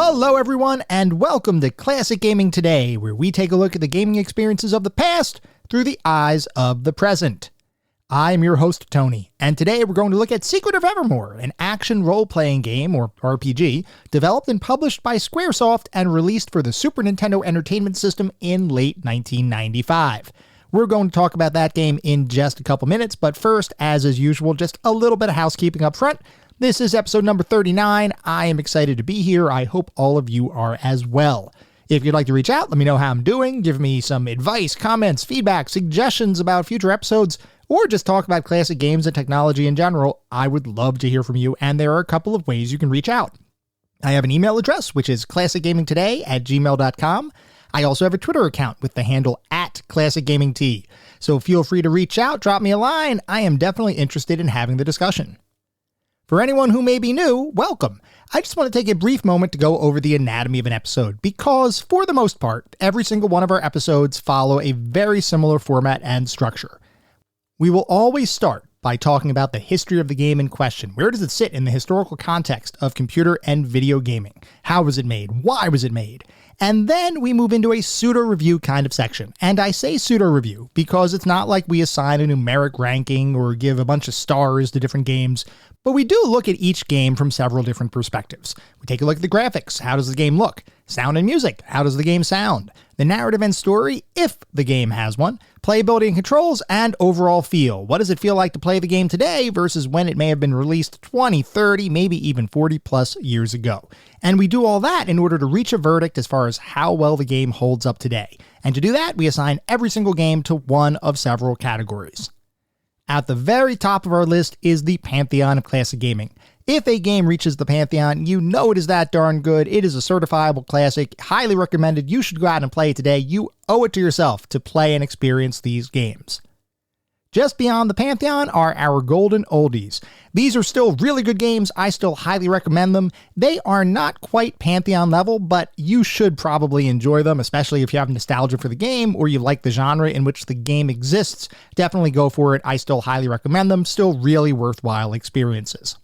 Hello everyone, and welcome to Classic Gaming Today, where we take a look at the gaming experiences of the past through the eyes of the present. I'm your host, Tony, and today we're going to look at Secret of Evermore, an action role-playing game, or RPG, developed and published by Squaresoft and released for the Super Nintendo Entertainment System in late 1995. We're going to talk about that game in just a couple minutes, but first, as is usual, just a little bit of housekeeping up front. This is episode number 39. I am excited to be here. I hope all of you are as well. If you'd like to reach out, let me know how I'm doing, give me some advice, comments, feedback, suggestions about future episodes, or just talk about classic games and technology in general. I would love to hear from you, and there are a couple of ways you can reach out. I have an email address, which is classicgamingtoday@gmail.com. I also have a Twitter account with the handle @ClassicGamingT. So feel free to reach out, drop me a line. I am definitely interested in having the discussion. For anyone who may be new, welcome. I just want to take a brief moment to go over the anatomy of an episode because, for the most part, every single one of our episodes follow a very similar format and structure. We will always start by talking about the history of the game in question. Where does it sit in the historical context of computer and video gaming? How was it made? Why was it made? And then we move into a pseudo-review kind of section. And I say pseudo-review because it's not like we assign a numeric ranking or give a bunch of stars to different games, but we do look at each game from several different perspectives. We take a look at the graphics. How does the game look? Sound and music. How does the game sound? The narrative and story, if the game has one. Playability and controls, and overall feel. What does it feel like to play the game today versus when it may have been released 20, 30, maybe even 40 plus years ago? And we do all that in order to reach a verdict as far as how well the game holds up today. And to do that, we assign every single game to one of several categories. At the very top of our list is the Pantheon of Classic Gaming. If a game reaches the Pantheon, you know it is that darn good. It is a certifiable classic, highly recommended. You should go out and play it today. You owe it to yourself to play and experience these games. Just beyond the Pantheon are our golden oldies. These are still really good games. I still highly recommend them. They are not quite Pantheon level, but you should probably enjoy them, especially if you have nostalgia for the game or you like the genre in which the game exists. Definitely go for it. I still highly recommend them. Still really worthwhile experiences.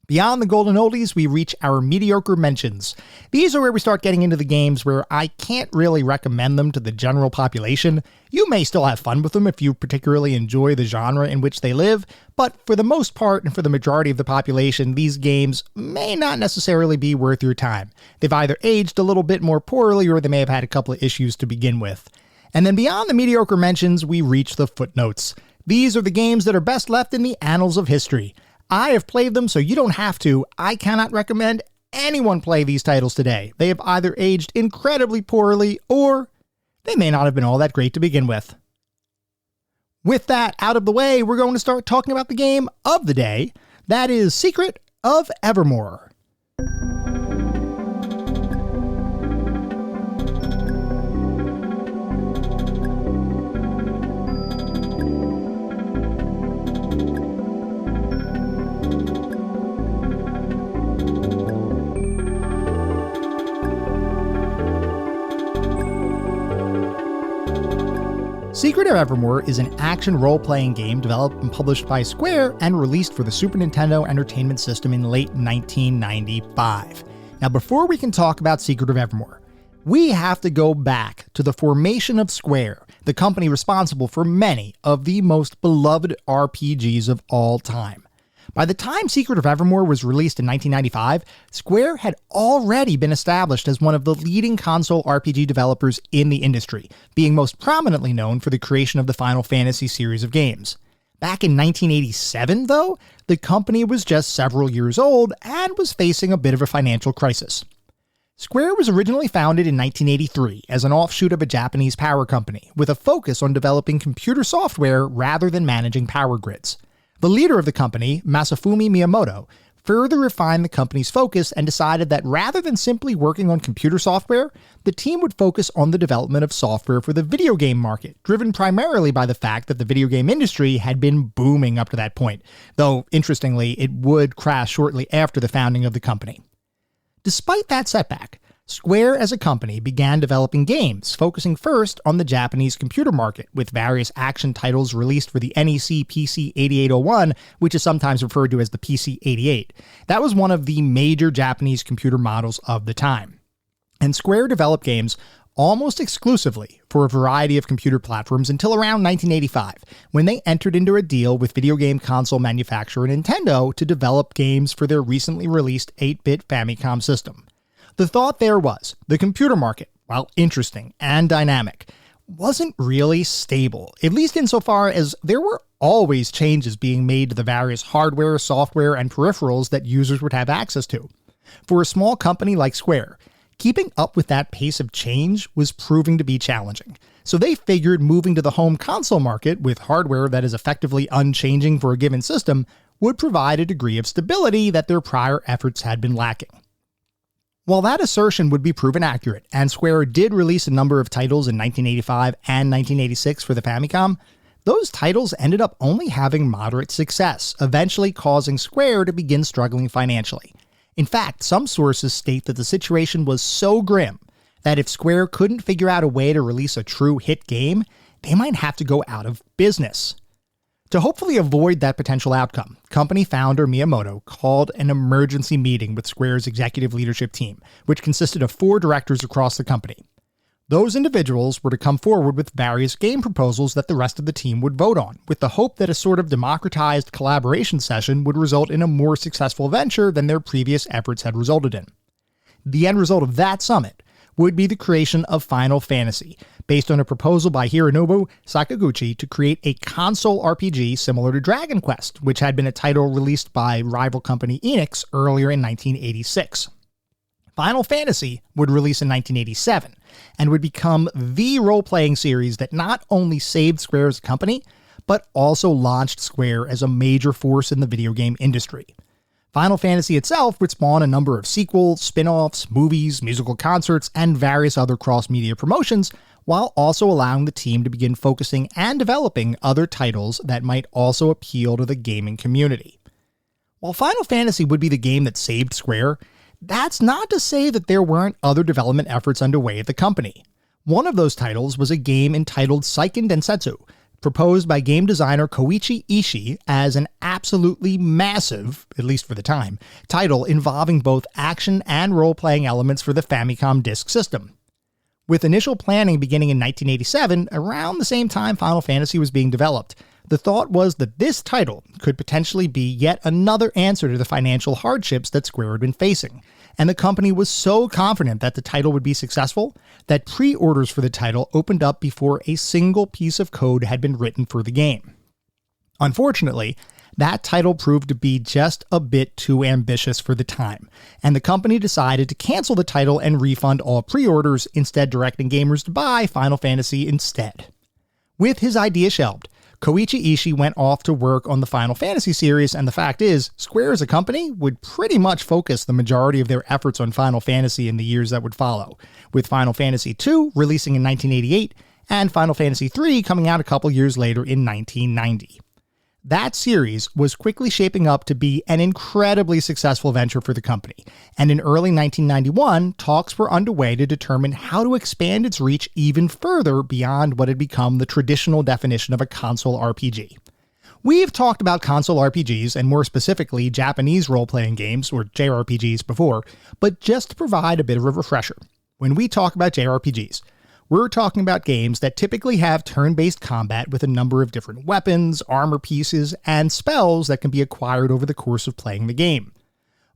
Beyond the golden oldies, we reach our mediocre mentions. These are where we start getting into the games where I can't really recommend them to the general population. You may still have fun with them if you particularly enjoy the genre in which they live, but for the most part and for the majority of the population, these games may not necessarily be worth your time. They've either aged a little bit more poorly or they may have had a couple of issues to begin with. And then beyond the mediocre mentions, we reach the footnotes. These are the games that are best left in the annals of history. I have played them, so you don't have to. I cannot recommend anyone play these titles today. They have either aged incredibly poorly, or they may not have been all that great to begin with. With that out of the way, we're going to start talking about the game of the day. That is Secret of Evermore. Secret of Evermore is an action role-playing game developed and published by Square and released for the Super Nintendo Entertainment System in late 1995. Now, before we can talk about Secret of Evermore, we have to go back to the formation of Square, the company responsible for many of the most beloved RPGs of all time. By the time Secret of Evermore was released in 1995, Square had already been established as one of the leading console RPG developers in the industry, being most prominently known for the creation of the Final Fantasy series of games. Back in 1987, though, the company was just several years old and was facing a bit of a financial crisis. Square was originally founded in 1983 as an offshoot of a Japanese power company, with a focus on developing computer software rather than managing power grids. The leader of the company, Masafumi Miyamoto, further refined the company's focus and decided that rather than simply working on computer software, the team would focus on the development of software for the video game market, driven primarily by the fact that the video game industry had been booming up to that point, though, interestingly, it would crash shortly after the founding of the company. Despite that setback, Square as a company began developing games, focusing first on the Japanese computer market, with various action titles released for the NEC PC-8801, which is sometimes referred to as the PC-88. That was one of the major Japanese computer models of the time. And Square developed games almost exclusively for a variety of computer platforms until around 1985, when they entered into a deal with video game console manufacturer Nintendo to develop games for their recently released 8-bit Famicom system. The thought there was, the computer market, while interesting and dynamic, wasn't really stable, at least insofar as there were always changes being made to the various hardware, software, and peripherals that users would have access to. For a small company like Square, keeping up with that pace of change was proving to be challenging. So they figured moving to the home console market with hardware that is effectively unchanging for a given system would provide a degree of stability that their prior efforts had been lacking. While that assertion would be proven accurate, and Square did release a number of titles in 1985 and 1986 for the Famicom, those titles ended up only having moderate success, eventually causing Square to begin struggling financially. In fact, some sources state that the situation was so grim that if Square couldn't figure out a way to release a true hit game, they might have to go out of business. To hopefully avoid that potential outcome, company founder Miyamoto called an emergency meeting with Square's executive leadership team, which consisted of 4 directors across the company. Those individuals were to come forward with various game proposals that the rest of the team would vote on, with the hope that a sort of democratized collaboration session would result in a more successful venture than their previous efforts had resulted in. The end result of that summit would be the creation of Final Fantasy, based on a proposal by Hironobu Sakaguchi to create a console RPG similar to Dragon Quest, which had been a title released by rival company Enix earlier in 1986. Final Fantasy would release in 1987, and would become the role-playing series that not only saved Square as a company, but also launched Square as a major force in the video game industry. Final Fantasy itself would spawn a number of sequels, spin-offs, movies, musical concerts, and various other cross-media promotions, while also allowing the team to begin focusing and developing other titles that might also appeal to the gaming community. While Final Fantasy would be the game that saved Square, that's not to say that there weren't other development efforts underway at the company. One of those titles was a game entitled Seiken Densetsu, proposed by game designer Koichi Ishii as an absolutely massive, at least for the time, title involving both action and role-playing elements for the Famicom Disk System. With initial planning beginning in 1987, around the same time Final Fantasy was being developed, the thought was that this title could potentially be yet another answer to the financial hardships that Square had been facing, and the company was so confident that the title would be successful that pre-orders for the title opened up before a single piece of code had been written for the game. Unfortunately, that title proved to be just a bit too ambitious for the time, and the company decided to cancel the title and refund all pre-orders, instead directing gamers to buy Final Fantasy instead. With his idea shelved, Koichi Ishii went off to work on the Final Fantasy series, and the fact is, Square as a company would pretty much focus the majority of their efforts on Final Fantasy in the years that would follow, with Final Fantasy II releasing in 1988 and Final Fantasy III coming out a couple years later in 1990. That series was quickly shaping up to be an incredibly successful venture for the company, and in early 1991, talks were underway to determine how to expand its reach even further beyond what had become the traditional definition of a console RPG. We've talked about console RPGs, and more specifically Japanese role-playing games, or JRPGs, before, but just to provide a bit of a refresher, when we talk about JRPGs, we're talking about games that typically have turn-based combat with a number of different weapons, armor pieces, and spells that can be acquired over the course of playing the game.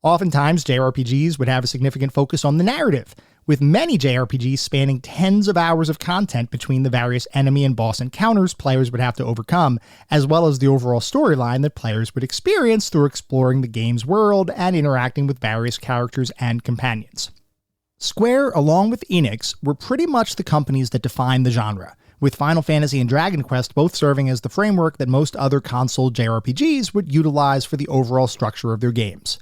Oftentimes, JRPGs would have a significant focus on the narrative, with many JRPGs spanning tens of hours of content between the various enemy and boss encounters players would have to overcome, as well as the overall storyline that players would experience through exploring the game's world and interacting with various characters and companions. Square, along with Enix, were pretty much the companies that defined the genre, with Final Fantasy and Dragon Quest both serving as the framework that most other console JRPGs would utilize for the overall structure of their games.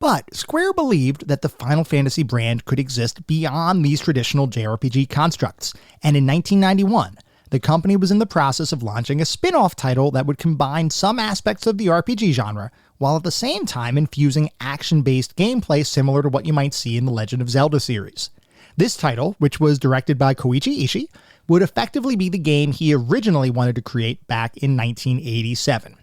But Square believed that the Final Fantasy brand could exist beyond these traditional JRPG constructs, and in 1991, the company was in the process of launching a spin-off title that would combine some aspects of the RPG genre, while at the same time infusing action-based gameplay similar to what you might see in the Legend of Zelda series. This title, which was directed by Koichi Ishii, would effectively be the game he originally wanted to create back in 1987.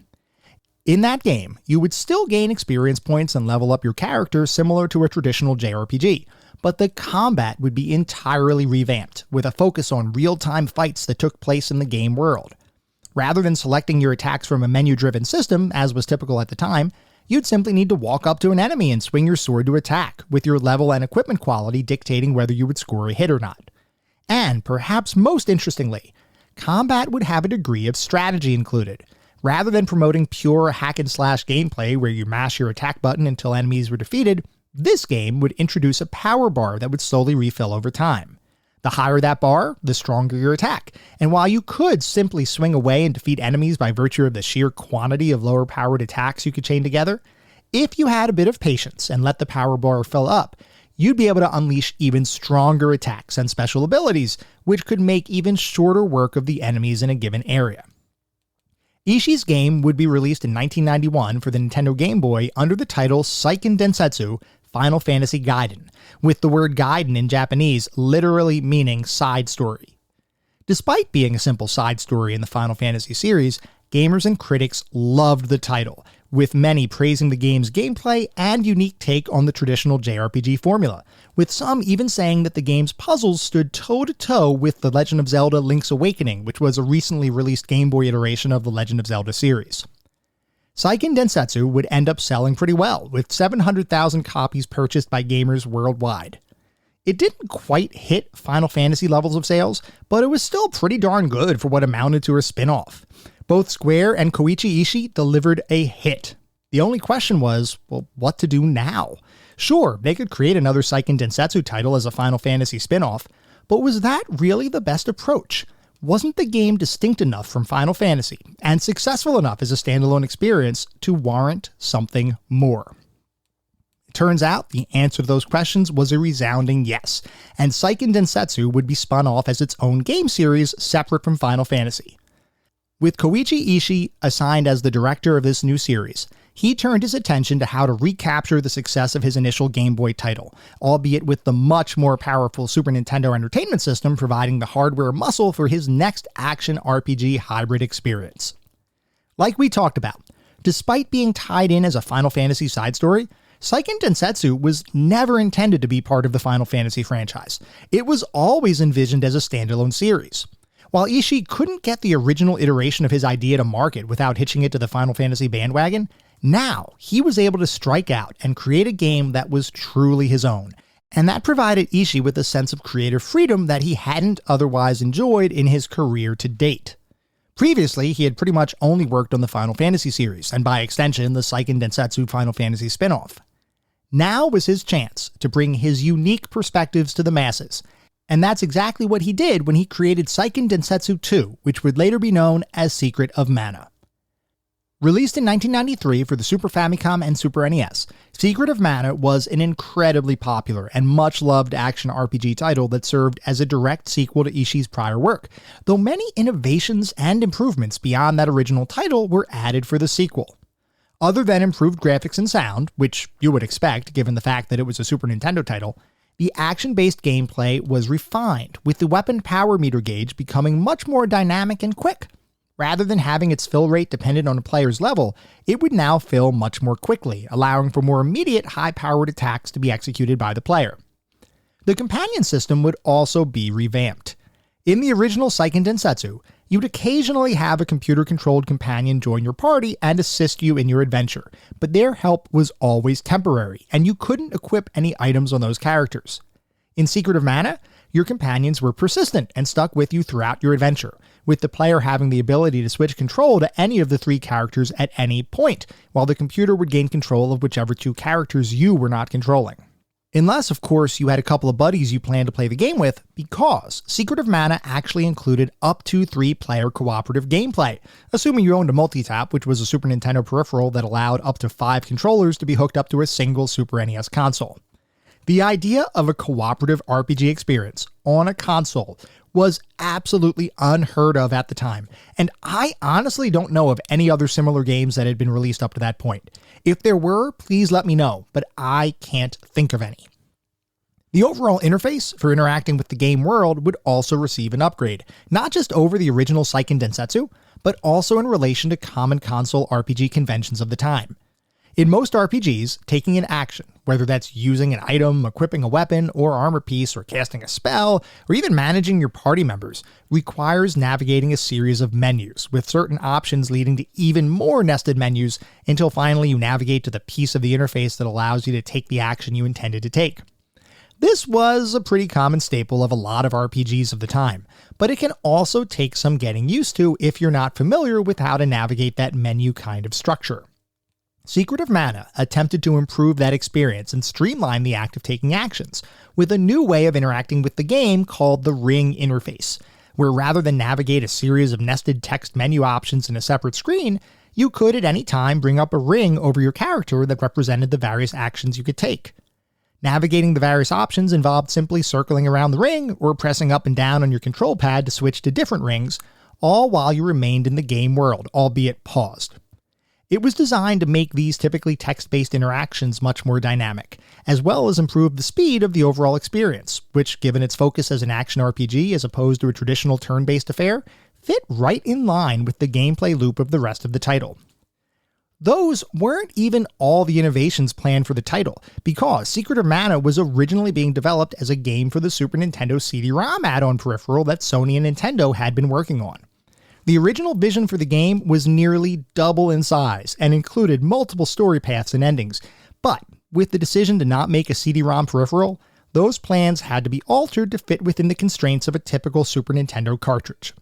In that game, you would still gain experience points and level up your character similar to a traditional JRPG, but the combat would be entirely revamped, with a focus on real-time fights that took place in the game world. Rather than selecting your attacks from a menu-driven system, as was typical at the time, you'd simply need to walk up to an enemy and swing your sword to attack, with your level and equipment quality dictating whether you would score a hit or not. And, perhaps most interestingly, combat would have a degree of strategy included. Rather than promoting pure hack-and-slash gameplay where you mash your attack button until enemies were defeated, this game would introduce a power bar that would slowly refill over time. The higher that bar, the stronger your attack, and while you could simply swing away and defeat enemies by virtue of the sheer quantity of lower-powered attacks you could chain together, if you had a bit of patience and let the power bar fill up, you'd be able to unleash even stronger attacks and special abilities, which could make even shorter work of the enemies in a given area. Ishii's game would be released in 1991 for the Nintendo Game Boy under the title Seiken Densetsu Final Fantasy Gaiden, with the word Gaiden in Japanese literally meaning side story. Despite being a simple side story in the Final Fantasy series, gamers and critics loved the title, with many praising the game's gameplay and unique take on the traditional JRPG formula, with some even saying that the game's puzzles stood toe-to-toe with The Legend of Zelda Link's Awakening, which was a recently released Game Boy iteration of the Legend of Zelda series. Seiken Densetsu would end up selling pretty well, with 700,000 copies purchased by gamers worldwide. It didn't quite hit Final Fantasy levels of sales, but it was still pretty darn good for what amounted to a spin-off. Both Square and Koichi Ishii delivered a hit. The only question was, well, what to do now? Sure, they could create another Seiken Densetsu title as a Final Fantasy spin-off, but was that really the best approach? Wasn't the game distinct enough from Final Fantasy, and successful enough as a standalone experience to warrant something more? It turns out the answer to those questions was a resounding yes, and Seiken Densetsu would be spun off as its own game series separate from Final Fantasy. With Koichi Ishii assigned as the director of this new series, he turned his attention to how to recapture the success of his initial Game Boy title, albeit with the much more powerful Super Nintendo Entertainment System providing the hardware muscle for his next action RPG hybrid experience. Like we talked about, despite being tied in as a Final Fantasy side story, Seiken Densetsu was never intended to be part of the Final Fantasy franchise. It was always envisioned as a standalone series. While Ishii couldn't get the original iteration of his idea to market without hitching it to the Final Fantasy bandwagon, now he was able to strike out and create a game that was truly his own, and that provided Ishii with a sense of creative freedom that he hadn't otherwise enjoyed in his career to date. Previously, he had pretty much only worked on the Final Fantasy series, and by extension, the Seiken Densetsu Final Fantasy spin-off. Now was his chance to bring his unique perspectives to the masses, and that's exactly what he did when he created Seiken Densetsu 2, which would later be known as Secret of Mana. Released in 1993 for the Super Famicom and Super NES, Secret of Mana was an incredibly popular and much-loved action RPG title that served as a direct sequel to Ishii's prior work, though many innovations and improvements beyond that original title were added for the sequel. Other than improved graphics and sound, which you would expect given the fact that it was a Super Nintendo title, the action-based gameplay was refined, with the weapon power meter gauge becoming much more dynamic and quick. Rather than having its fill rate dependent on a player's level, it would now fill much more quickly, allowing for more immediate high-powered attacks to be executed by the player. The companion system would also be revamped. In the original Seiken Densetsu, you'd occasionally have a computer-controlled companion join your party and assist you in your adventure, but their help was always temporary, and you couldn't equip any items on those characters. In Secret of Mana, your companions were persistent and stuck with you throughout your adventure, with the player having the ability to switch control to any of the three characters at any point, while the computer would gain control of whichever two characters you were not controlling. Unless, of course, you had a couple of buddies you planned to play the game with, because Secret of Mana actually included up to 3-player cooperative gameplay, assuming you owned a multi-tap, which was a Super Nintendo peripheral that allowed up to 5 controllers to be hooked up to a single Super NES console. The idea of a cooperative RPG experience on a console was absolutely unheard of at the time, and I honestly don't know of any other similar games that had been released up to that point. If there were, please let me know, but I can't think of any. The overall interface for interacting with the game world would also receive an upgrade, not just over the original Seiken Densetsu, but also in relation to common console RPG conventions of the time. In most RPGs, taking an action, whether that's using an item, equipping a weapon or armor piece, or casting a spell, or even managing your party members, requires navigating a series of menus, with certain options leading to even more nested menus until finally you navigate to the piece of the interface that allows you to take the action you intended to take. This was a pretty common staple of a lot of RPGs of the time, but it can also take some getting used to if you're not familiar with how to navigate that menu kind of structure. Secret of Mana attempted to improve that experience and streamline the act of taking actions with a new way of interacting with the game called the Ring interface, where rather than navigate a series of nested text menu options in a separate screen, you could at any time bring up a ring over your character that represented the various actions you could take. Navigating the various options involved simply circling around the ring or pressing up and down on your control pad to switch to different rings, all while you remained in the game world, albeit paused. It was designed to make these typically text-based interactions much more dynamic, as well as improve the speed of the overall experience, which, given its focus as an action RPG as opposed to a traditional turn-based affair, fit right in line with the gameplay loop of the rest of the title. Those weren't even all the innovations planned for the title, because Secret of Mana was originally being developed as a game for the Super Nintendo CD-ROM add-on peripheral that Sony and Nintendo had been working on. The original vision for the game was nearly double in size and included multiple story paths and endings, but with the decision to not make a CD-ROM peripheral, those plans had to be altered to fit within the constraints of a typical Super Nintendo cartridge.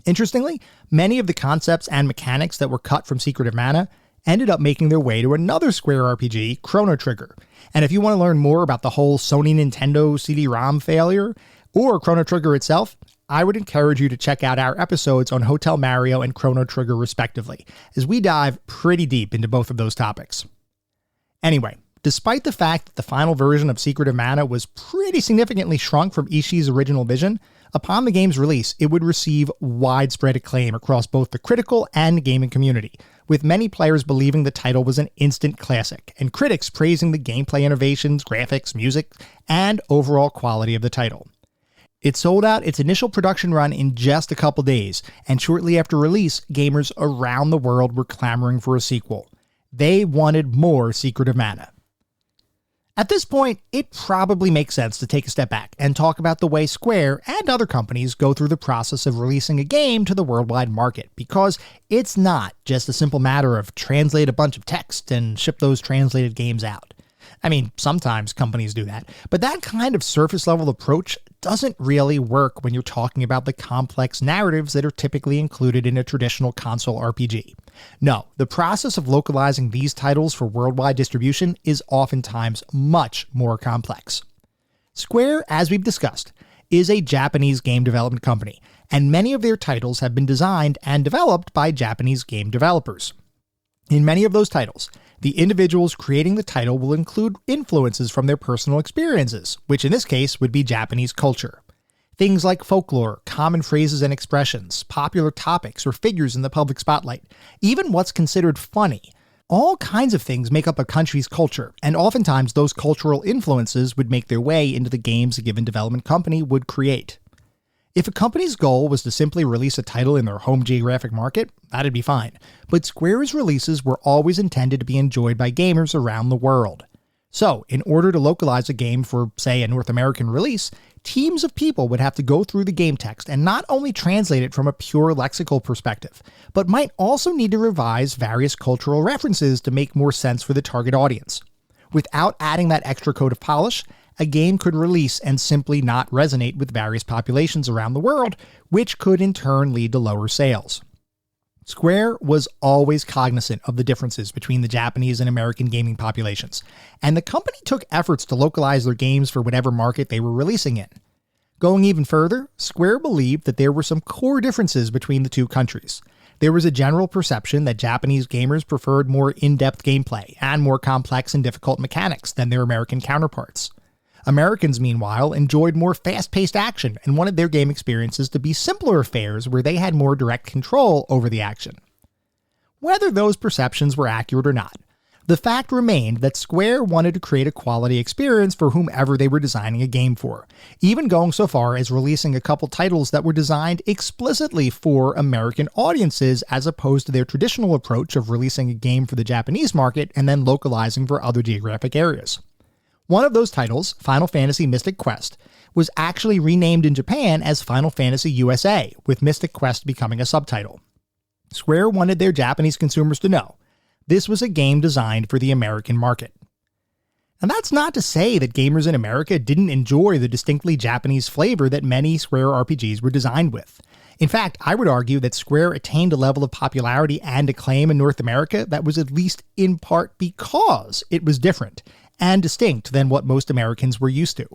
Interestingly, many of the concepts and mechanics that were cut from Secret of Mana ended up making their way to another Square RPG, Chrono Trigger, and if you want to learn more about the whole Sony Nintendo CD-ROM failure, or Chrono Trigger itself, I would encourage you to check out our episodes on Hotel Mario and Chrono Trigger respectively, as we dive pretty deep into both of those topics. Anyway, despite the fact that the final version of Secret of Mana was pretty significantly shrunk from Ishii's original vision, upon the game's release, it would receive widespread acclaim across both the critical and gaming community, with many players believing the title was an instant classic, and critics praising the gameplay innovations, graphics, music, and overall quality of the title. It sold out its initial production run in just a couple days, and shortly after release, gamers around the world were clamoring for a sequel. They wanted more Secret of Mana. At this point, it probably makes sense to take a step back and talk about the way Square and other companies go through the process of releasing a game to the worldwide market, because it's not just a simple matter of translate a bunch of text and ship those translated games out. I mean, sometimes companies do that, but that kind of surface-level approach doesn't really work when you're talking about the complex narratives that are typically included in a traditional console RPG. No, the process of localizing these titles for worldwide distribution is oftentimes much more complex. Square, as we've discussed, is a Japanese game development company, and many of their titles have been designed and developed by Japanese game developers. In many of those titles, the individuals creating the title will include influences from their personal experiences, which in this case would be Japanese culture. Things like folklore, common phrases and expressions, popular topics or figures in the public spotlight, even what's considered funny. All kinds of things make up a country's culture, and oftentimes those cultural influences would make their way into the games a given development company would create. If a company's goal was to simply release a title in their home geographic market, that'd be fine, but Square's releases were always intended to be enjoyed by gamers around the world. So, in order to localize a game for, say, a North American release, teams of people would have to go through the game text and not only translate it from a pure lexical perspective, but might also need to revise various cultural references to make more sense for the target audience. Without adding that extra coat of polish, a game could release and simply not resonate with various populations around the world, which could in turn lead to lower sales. Square was always cognizant of the differences between the Japanese and American gaming populations, and the company took efforts to localize their games for whatever market they were releasing in. Going even further, Square believed that there were some core differences between the two countries. There was a general perception that Japanese gamers preferred more in-depth gameplay and more complex and difficult mechanics than their American counterparts. Americans, meanwhile, enjoyed more fast-paced action and wanted their game experiences to be simpler affairs where they had more direct control over the action. Whether those perceptions were accurate or not, The fact remained that Square wanted to create a quality experience for whomever they were designing a game for, even going so far as releasing a couple titles that were designed explicitly for American audiences as opposed to their traditional approach of releasing a game for the Japanese market and then localizing for other geographic areas. One of those titles, Final Fantasy Mystic Quest, was actually renamed in Japan as Final Fantasy USA, with Mystic Quest becoming a subtitle. Square wanted their Japanese consumers to know this was a game designed for the American market. And that's not to say that gamers in America didn't enjoy the distinctly Japanese flavor that many Square RPGs were designed with. In fact, I would argue that Square attained a level of popularity and acclaim in North America that was at least in part because it was different and distinct than what most Americans were used to.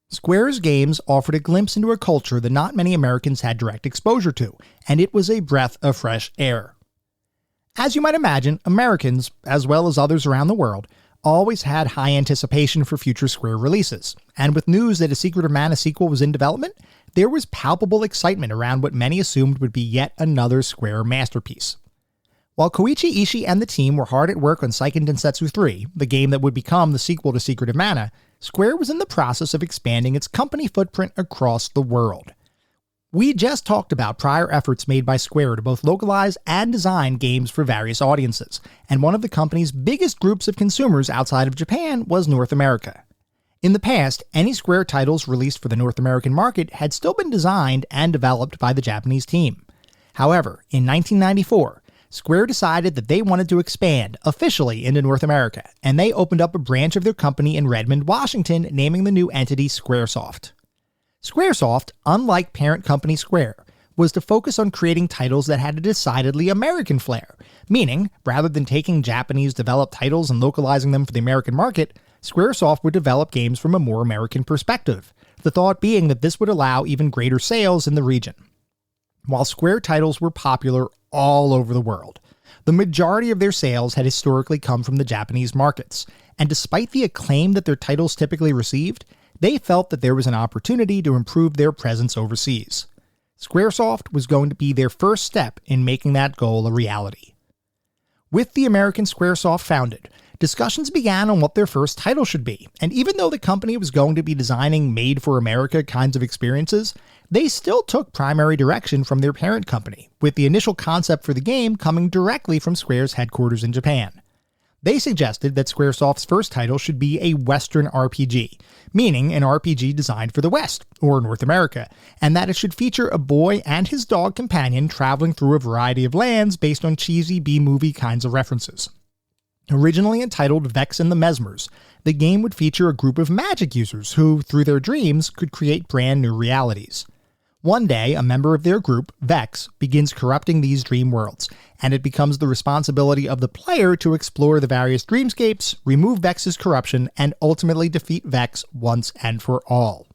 Square's games offered a glimpse into a culture that not many Americans had direct exposure to, and it was a breath of fresh air. As you might imagine, Americans, as well as others around the world, always had high anticipation for future Square releases, and with news that a Secret of Mana sequel was in development, there was palpable excitement around what many assumed would be yet another Square masterpiece. While Koichi Ishii and the team were hard at work on Seiken Densetsu 3, the game that would become the sequel to Secret of Mana, Square was in the process of expanding its company footprint across the world. We just talked about prior efforts made by Square to both localize and design games for various audiences, and one of the company's biggest groups of consumers outside of Japan was North America. In the past, any Square titles released for the North American market had still been designed and developed by the Japanese team. However, in 1994, Square decided that they wanted to expand officially into North America, and they opened up a branch of their company in Redmond, Washington, naming the new entity Squaresoft. Squaresoft, unlike parent company Square, was to focus on creating titles that had a decidedly American flair, meaning, rather than taking Japanese-developed titles and localizing them for the American market, Squaresoft would develop games from a more American perspective, the thought being that this would allow even greater sales in the region. While Square titles were popular all over the world, the majority of their sales had historically come from the Japanese markets, and despite the acclaim that their titles typically received, they felt that there was an opportunity to improve their presence overseas. Squaresoft was going to be their first step in making that goal a reality. With the American Squaresoft founded, discussions began on what their first title should be, and even though the company was going to be designing made-for-America kinds of experiences, they still took primary direction from their parent company, with the initial concept for the game coming directly from Square's headquarters in Japan. They suggested that Squaresoft's first title should be a Western RPG, meaning an RPG designed for the West, or North America, and that it should feature a boy and his dog companion traveling through a variety of lands based on cheesy B-movie kinds of references. Originally entitled Vex and the Mesmers, the game would feature a group of magic users who, through their dreams, could create brand new realities. One day, a member of their group, Vex, begins corrupting these dream worlds, and it becomes the responsibility of the player to explore the various dreamscapes, remove Vex's corruption, and ultimately defeat Vex once and for all.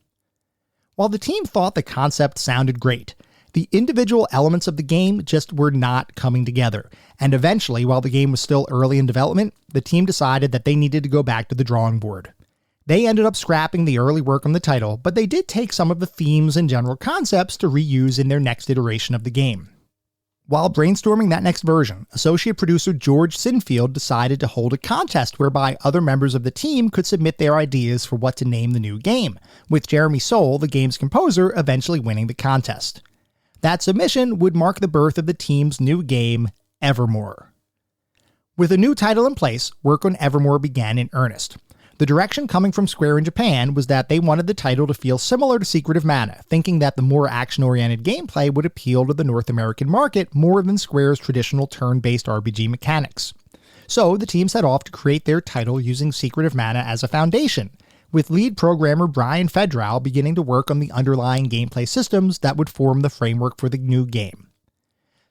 While the team thought the concept sounded great, the individual elements of the game just were not coming together, and eventually, while the game was still early in development, the team decided that they needed to go back to the drawing board. They ended up scrapping the early work on the title, but they did take some of the themes and general concepts to reuse in their next iteration of the game. While brainstorming that next version, associate producer George Sinfield decided to hold a contest whereby other members of the team could submit their ideas for what to name the new game, with Jeremy Soule, the game's composer, eventually winning the contest. That submission would mark the birth of the team's new game, Evermore. With a new title in place, work on Evermore began in earnest. The direction coming from Square in Japan was that they wanted the title to feel similar to Secret of Mana, thinking that the more action-oriented gameplay would appeal to the North American market more than Square's traditional turn-based RPG mechanics. So the team set off to create their title using Secret of Mana as a foundation, with lead programmer Brian Fedrow beginning to work on the underlying gameplay systems that would form the framework for the new game.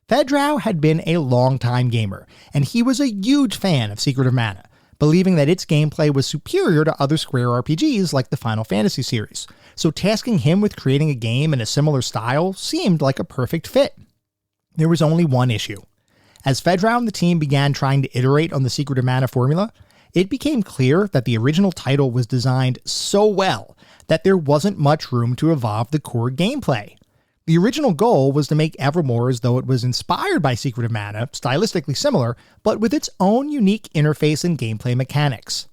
Fedrow had been a long-time gamer, and he was a huge fan of Secret of Mana, believing that its gameplay was superior to other Square RPGs like the Final Fantasy series, so tasking him with creating a game in a similar style seemed like a perfect fit. There was only one issue. As Fedrow and the team began trying to iterate on the Secret of Mana formula, it became clear that the original title was designed so well that there wasn't much room to evolve the core gameplay. The original goal was to make Evermore as though it was inspired by Secret of Mana, stylistically similar, but with its own unique interface and gameplay mechanics.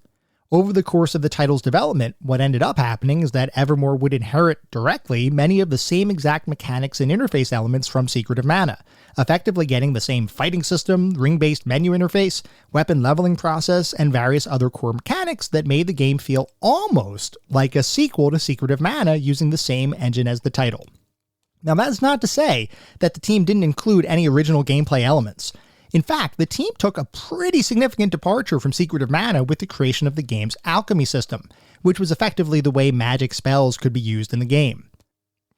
Over the course of the title's development, what ended up happening is that Evermore would inherit directly many of the same exact mechanics and interface elements from Secret of Mana, effectively getting the same fighting system, ring-based menu interface, weapon leveling process, and various other core mechanics that made the game feel almost like a sequel to Secret of Mana using the same engine as the title. Now, that's not to say that the team didn't include any original gameplay elements. In fact, the team took a pretty significant departure from Secret of Mana with the creation of the game's alchemy system, which was effectively the way magic spells could be used in the game.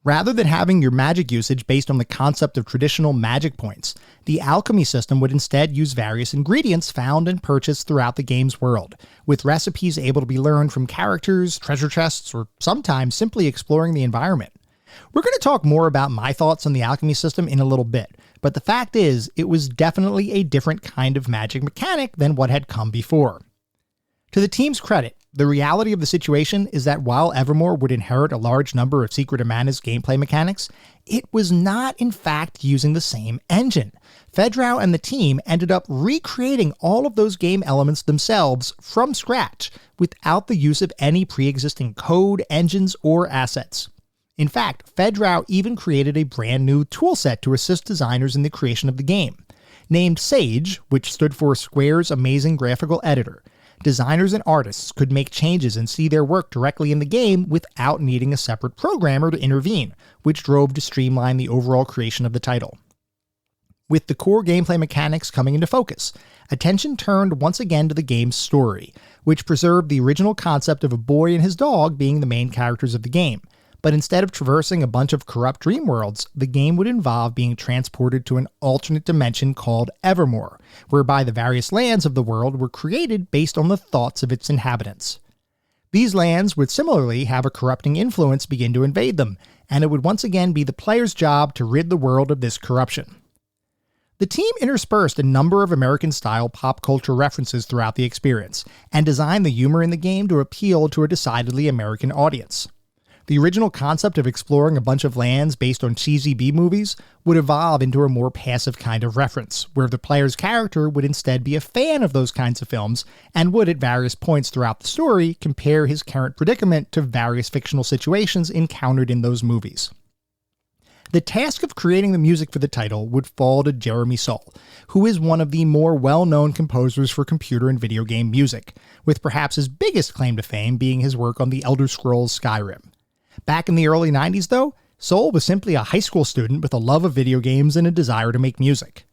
Rather than having your magic usage based on the concept of traditional magic points, the alchemy system would instead use various ingredients found and purchased throughout the game's world, with recipes able to be learned from characters, treasure chests, or sometimes simply exploring the environment. We're going to talk more about my thoughts on the alchemy system in a little bit, but the fact is, it was definitely a different kind of magic mechanic than what had come before. To the team's credit, the reality of the situation is that while Evermore would inherit a large number of Secret of Mana's gameplay mechanics, it was not in fact using the same engine. Fedrau and the team ended up recreating all of those game elements themselves from scratch, without the use of any pre-existing code, engines, or assets. In fact, Fedrau even created a brand new toolset to assist designers in the creation of the game. Named Sage, which stood for Square's Amazing Graphical Editor, designers and artists could make changes and see their work directly in the game without needing a separate programmer to intervene, which drove to streamline the overall creation of the title. With the core gameplay mechanics coming into focus, attention turned once again to the game's story, which preserved the original concept of a boy and his dog being the main characters of the game. But instead of traversing a bunch of corrupt dream worlds, the game would involve being transported to an alternate dimension called Evermore, whereby the various lands of the world were created based on the thoughts of its inhabitants. These lands would similarly have a corrupting influence begin to invade them, and it would once again be the player's job to rid the world of this corruption. The team interspersed a number of American-style pop culture references throughout the experience, and designed the humor in the game to appeal to a decidedly American audience. The original concept of exploring a bunch of lands based on cheesy B-movies would evolve into a more passive kind of reference, where the player's character would instead be a fan of those kinds of films and would at various points throughout the story compare his current predicament to various fictional situations encountered in those movies. The task of creating the music for the title would fall to Jeremy Soule, who is one of the more well-known composers for computer and video game music, with perhaps his biggest claim to fame being his work on the Elder Scrolls Skyrim. Back in the early 90s, though, Soule was simply a high school student with a love of video games and a desire to make music.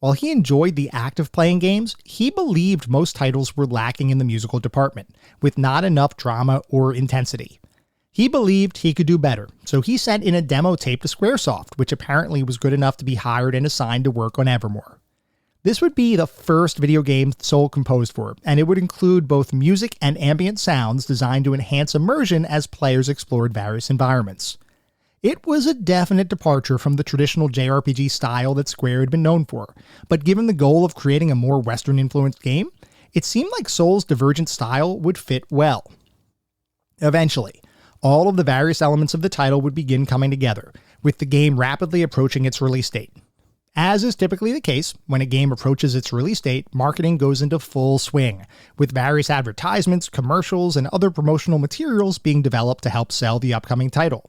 While he enjoyed the act of playing games, he believed most titles were lacking in the musical department, with not enough drama or intensity. He believed he could do better, so he sent in a demo tape to Squaresoft, which apparently was good enough to be hired and assigned to work on Evermore. This would be the first video game Soule composed for, and it would include both music and ambient sounds designed to enhance immersion as players explored various environments. It was a definite departure from the traditional JRPG style that Square had been known for, but given the goal of creating a more Western-influenced game, it seemed like Soule's divergent style would fit well. Eventually, all of the various elements of the title would begin coming together, with the game rapidly approaching its release date. As is typically the case, when a game approaches its release date, marketing goes into full swing, with various advertisements, commercials, and other promotional materials being developed to help sell the upcoming title.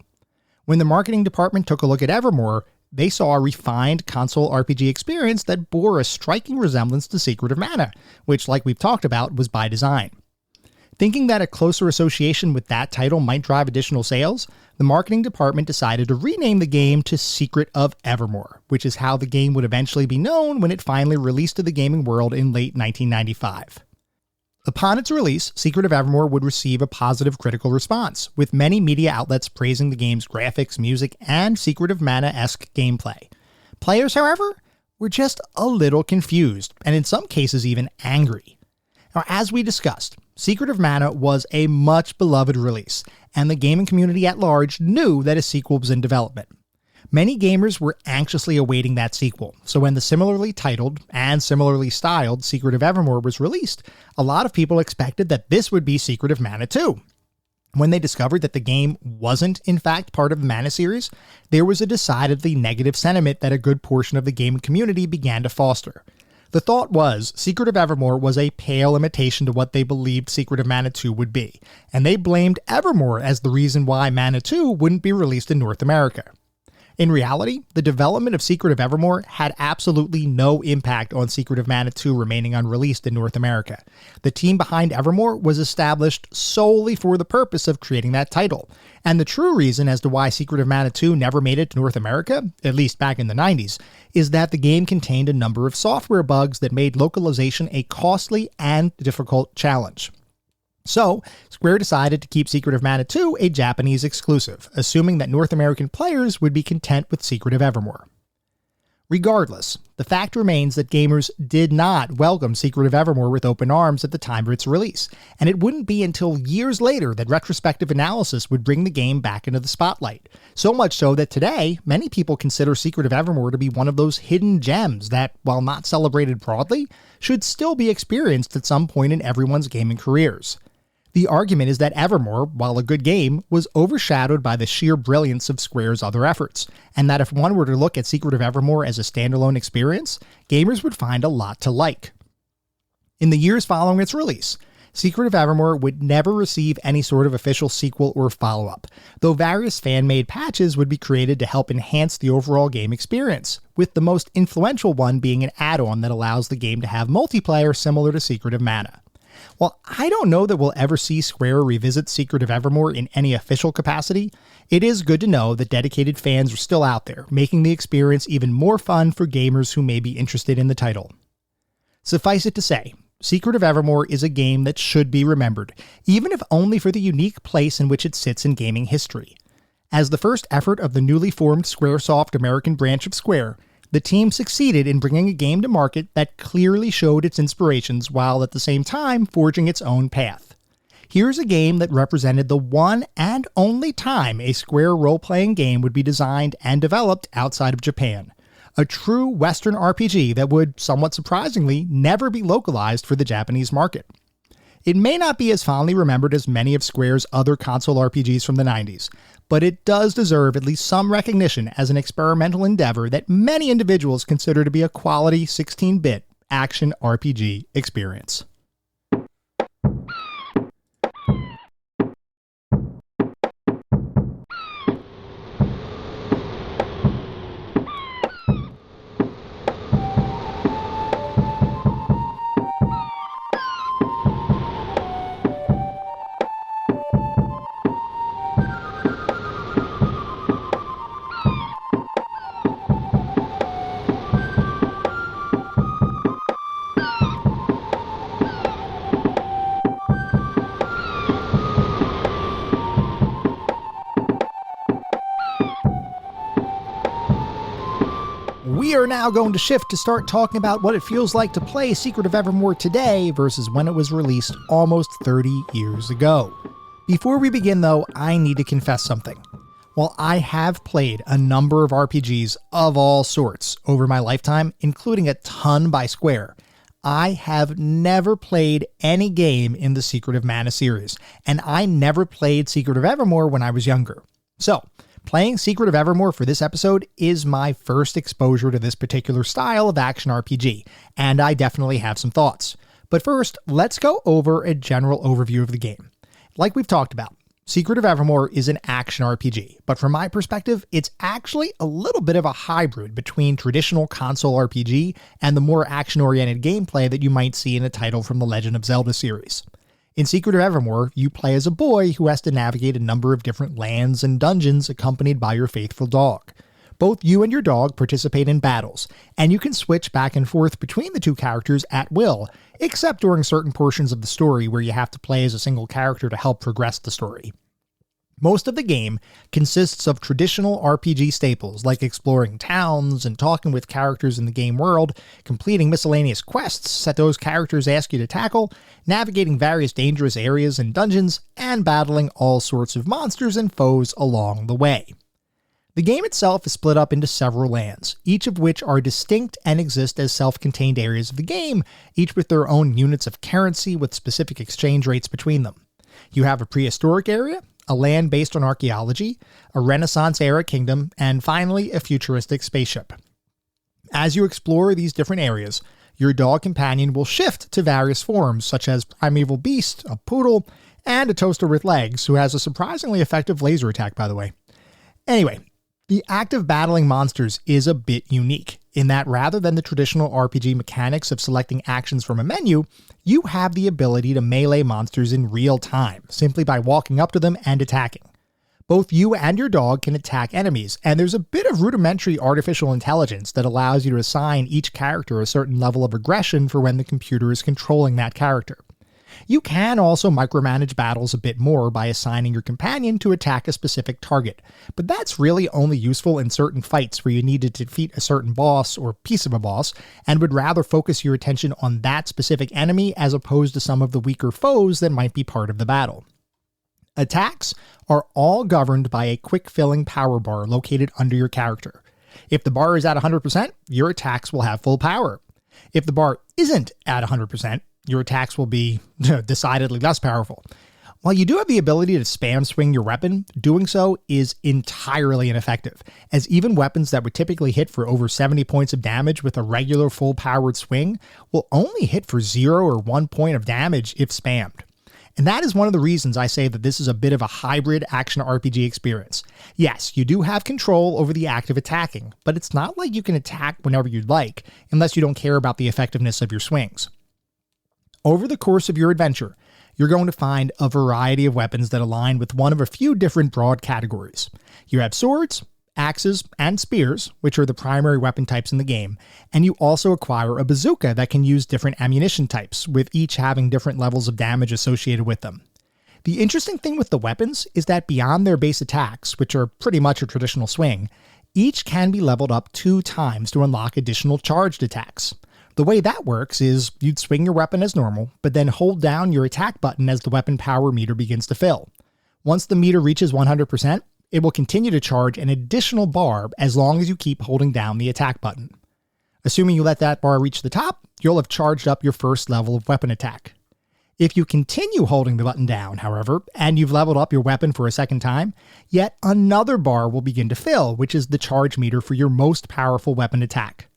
When the marketing department took a look at Evermore, they saw a refined console RPG experience that bore a striking resemblance to Secret of Mana, which, like we've talked about, was by design. Thinking that a closer association with that title might drive additional sales, the marketing department decided to rename the game to Secret of Evermore, which is how the game would eventually be known when it finally released to the gaming world in late 1995. Upon its release, Secret of Evermore would receive a positive critical response, with many media outlets praising the game's graphics, music, and Secret of Mana-esque gameplay. Players, however, were just a little confused, and in some cases even angry. Now, as we discussed, Secret of Mana was a much beloved release, and the gaming community at large knew that a sequel was in development. Many gamers were anxiously awaiting that sequel, so when the similarly titled and similarly styled Secret of Evermore was released, a lot of people expected that this would be Secret of Mana 2. When they discovered that the game wasn't, in fact, part of the Mana series, there was a decidedly negative sentiment that a good portion of the gaming community began to foster. The thought was, Secret of Evermore was a pale imitation to what they believed Secret of Mana 2 would be, and they blamed Evermore as the reason why Mana 2 wouldn't be released in North America. In reality, the development of Secret of Evermore had absolutely no impact on Secret of Mana 2 remaining unreleased in North America. The team behind Evermore was established solely for the purpose of creating that title, and the true reason as to why Secret of Mana 2 never made it to North America, at least back in the 90s, is that the game contained a number of software bugs that made localization a costly and difficult challenge. So, Square decided to keep Secret of Mana 2 a Japanese exclusive, assuming that North American players would be content with Secret of Evermore. Regardless, the fact remains that gamers did not welcome Secret of Evermore with open arms at the time of its release, and it wouldn't be until years later that retrospective analysis would bring the game back into the spotlight. So much so that today, many people consider Secret of Evermore to be one of those hidden gems that, while not celebrated broadly, should still be experienced at some point in everyone's gaming careers. The argument is that Evermore, while a good game, was overshadowed by the sheer brilliance of Square's other efforts, and that if one were to look at Secret of Evermore as a standalone experience, gamers would find a lot to like. In the years following its release, Secret of Evermore would never receive any sort of official sequel or follow-up, though various fan-made patches would be created to help enhance the overall game experience, with the most influential one being an add-on that allows the game to have multiplayer similar to Secret of Mana. While I don't know that we'll ever see Square revisit Secret of Evermore in any official capacity, it is good to know that dedicated fans are still out there, making the experience even more fun for gamers who may be interested in the title. Suffice it to say, Secret of Evermore is a game that should be remembered, even if only for the unique place in which it sits in gaming history. As the first effort of the newly formed Squaresoft American branch of Square, the team succeeded in bringing a game to market that clearly showed its inspirations while at the same time forging its own path. Here's a game that represented the one and only time a Square role-playing game would be designed and developed outside of Japan. A true Western RPG that would, somewhat surprisingly, never be localized for the Japanese market. It may not be as fondly remembered as many of Square's other console RPGs from the 90s, but it does deserve at least some recognition as an experimental endeavor that many individuals consider to be a quality 16-bit action RPG experience. We are now going to shift to start talking about what it feels like to play Secret of Evermore today versus when it was released almost 30 years ago. Before we begin though, I need to confess something. While I have played a number of RPGs of all sorts over my lifetime, including a ton by Square, I have never played any game in the Secret of Mana series, and I never played Secret of Evermore when I was younger. So, playing Secret of Evermore for this episode is my first exposure to this particular style of action RPG, and I definitely have some thoughts. But first, let's go over a general overview of the game. Like we've talked about, Secret of Evermore is an action RPG, but from my perspective, it's actually a little bit of a hybrid between traditional console RPG and the more action-oriented gameplay that you might see in a title from the Legend of Zelda series. In Secret of Evermore, you play as a boy who has to navigate a number of different lands and dungeons accompanied by your faithful dog. Both you and your dog participate in battles, and you can switch back and forth between the two characters at will, except during certain portions of the story where you have to play as a single character to help progress the story. Most of the game consists of traditional RPG staples like exploring towns and talking with characters in the game world, completing miscellaneous quests that those characters ask you to tackle, navigating various dangerous areas and dungeons, and battling all sorts of monsters and foes along the way. The game itself is split up into several lands, each of which are distinct and exist as self-contained areas of the game, each with their own units of currency with specific exchange rates between them. You have a prehistoric area, a land based on archaeology, a Renaissance-era kingdom, and finally a futuristic spaceship. As you explore these different areas, your dog companion will shift to various forms, such as primeval beast, a poodle, and a toaster with legs, who has a surprisingly effective laser attack, by the way. Anyway, the act of battling monsters is a bit unique, in that rather than the traditional RPG mechanics of selecting actions from a menu, you have the ability to melee monsters in real time, simply by walking up to them and attacking. Both you and your dog can attack enemies, and there's a bit of rudimentary artificial intelligence that allows you to assign each character a certain level of aggression for when the computer is controlling that character. You can also micromanage battles a bit more by assigning your companion to attack a specific target, but that's really only useful in certain fights where you need to defeat a certain boss or piece of a boss, and would rather focus your attention on that specific enemy as opposed to some of the weaker foes that might be part of the battle. Attacks are all governed by a quick filling power bar located under your character. If the bar is at 100%, your attacks will have full power. If the bar isn't at 100%, your attacks will be decidedly less powerful. While you do have the ability to spam swing your weapon, doing so is entirely ineffective, as even weapons that would typically hit for over 70 points of damage with a regular full-powered swing will only hit for 0 or 1 point of damage if spammed. And that is one of the reasons I say that this is a bit of a hybrid action RPG experience. Yes, you do have control over the act of attacking, but it's not like you can attack whenever you'd like, unless you don't care about the effectiveness of your swings. Over the course of your adventure, you're going to find a variety of weapons that align with one of a few different broad categories. You have swords, axes, and spears, which are the primary weapon types in the game, and you also acquire a bazooka that can use different ammunition types, with each having different levels of damage associated with them. The interesting thing with the weapons is that beyond their base attacks, which are pretty much a traditional swing, each can be leveled up 2 times to unlock additional charged attacks. The way that works is you'd swing your weapon as normal, but then hold down your attack button as the weapon power meter begins to fill. Once the meter reaches 100%, it will continue to charge an additional bar as long as you keep holding down the attack button. Assuming you let that bar reach the top, you'll have charged up your first level of weapon attack. If you continue holding the button down, however, and you've leveled up your weapon for a second time, yet another bar will begin to fill, which is the charge meter for your most powerful weapon attack.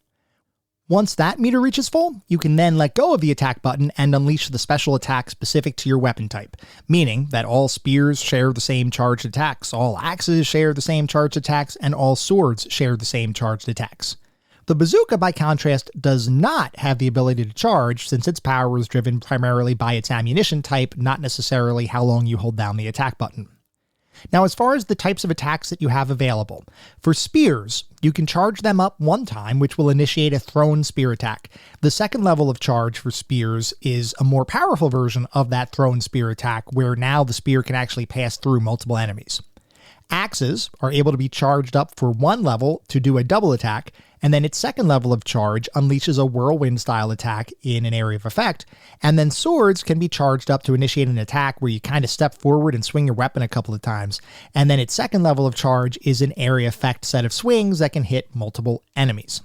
Once that meter reaches full, you can then let go of the attack button and unleash the special attack specific to your weapon type, meaning that all spears share the same charged attacks, all axes share the same charged attacks, and all swords share the same charged attacks. The bazooka, by contrast, does not have the ability to charge, since its power is driven primarily by its ammunition type, not necessarily how long you hold down the attack button. Now, as far as the types of attacks that you have available, for spears, you can charge them up 1 time, which will initiate a thrown spear attack. The second level of charge for spears is a more powerful version of that thrown spear attack, where now the spear can actually pass through multiple enemies. Axes are able to be charged up for 1 level to do a double attack, and then its second level of charge unleashes a whirlwind-style attack in an area of effect, and then swords can be charged up to initiate an attack where you kind of step forward and swing your weapon a couple of times, and then its second level of charge is an area effect set of swings that can hit multiple enemies.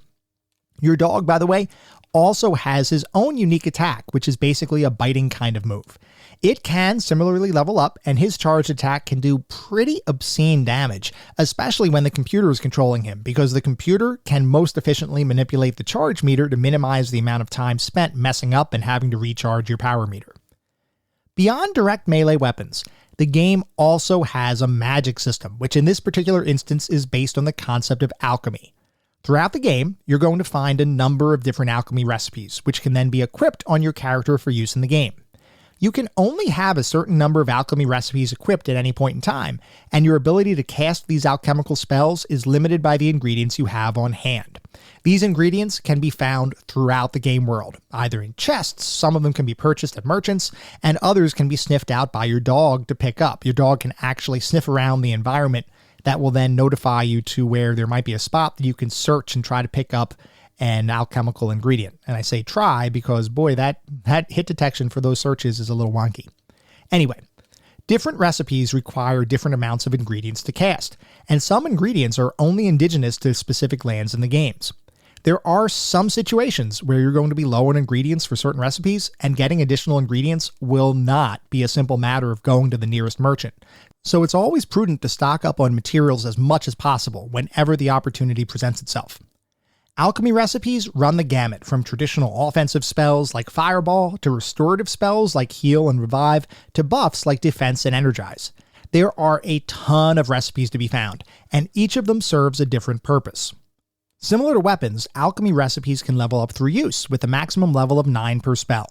Your dog, by the way, also has his own unique attack, which is basically a biting kind of move. It can similarly level up, and his charged attack can do pretty obscene damage, especially when the computer is controlling him, because the computer can most efficiently manipulate the charge meter to minimize the amount of time spent messing up and having to recharge your power meter. Beyond direct melee weapons, the game also has a magic system, which in this particular instance is based on the concept of alchemy. Throughout the game, you're going to find a number of different alchemy recipes, which can then be equipped on your character for use in the game. You can only have a certain number of alchemy recipes equipped at any point in time, and your ability to cast these alchemical spells is limited by the ingredients you have on hand. These ingredients can be found throughout the game world, either in chests, some of them can be purchased at merchants, and others can be sniffed out by your dog to pick up. Your dog can actually sniff around the environment that will then notify you to where there might be a spot that you can search and try to pick up an alchemical ingredient. And I say try because, boy, that hit detection for those searches is a little wonky. Anyway, different recipes require different amounts of ingredients to cast, and some ingredients are only indigenous to specific lands in the games. There are some situations where you're going to be low on ingredients for certain recipes, and getting additional ingredients will not be a simple matter of going to the nearest merchant. so it's always prudent to stock up on materials as much as possible whenever the opportunity presents itself. Alchemy recipes run the gamut from traditional offensive spells like Fireball to restorative spells like Heal and Revive to buffs like Defense and Energize. There are a ton of recipes to be found, and each of them serves a different purpose. Similar to weapons, alchemy recipes can level up through use with a maximum level of 9 per spell.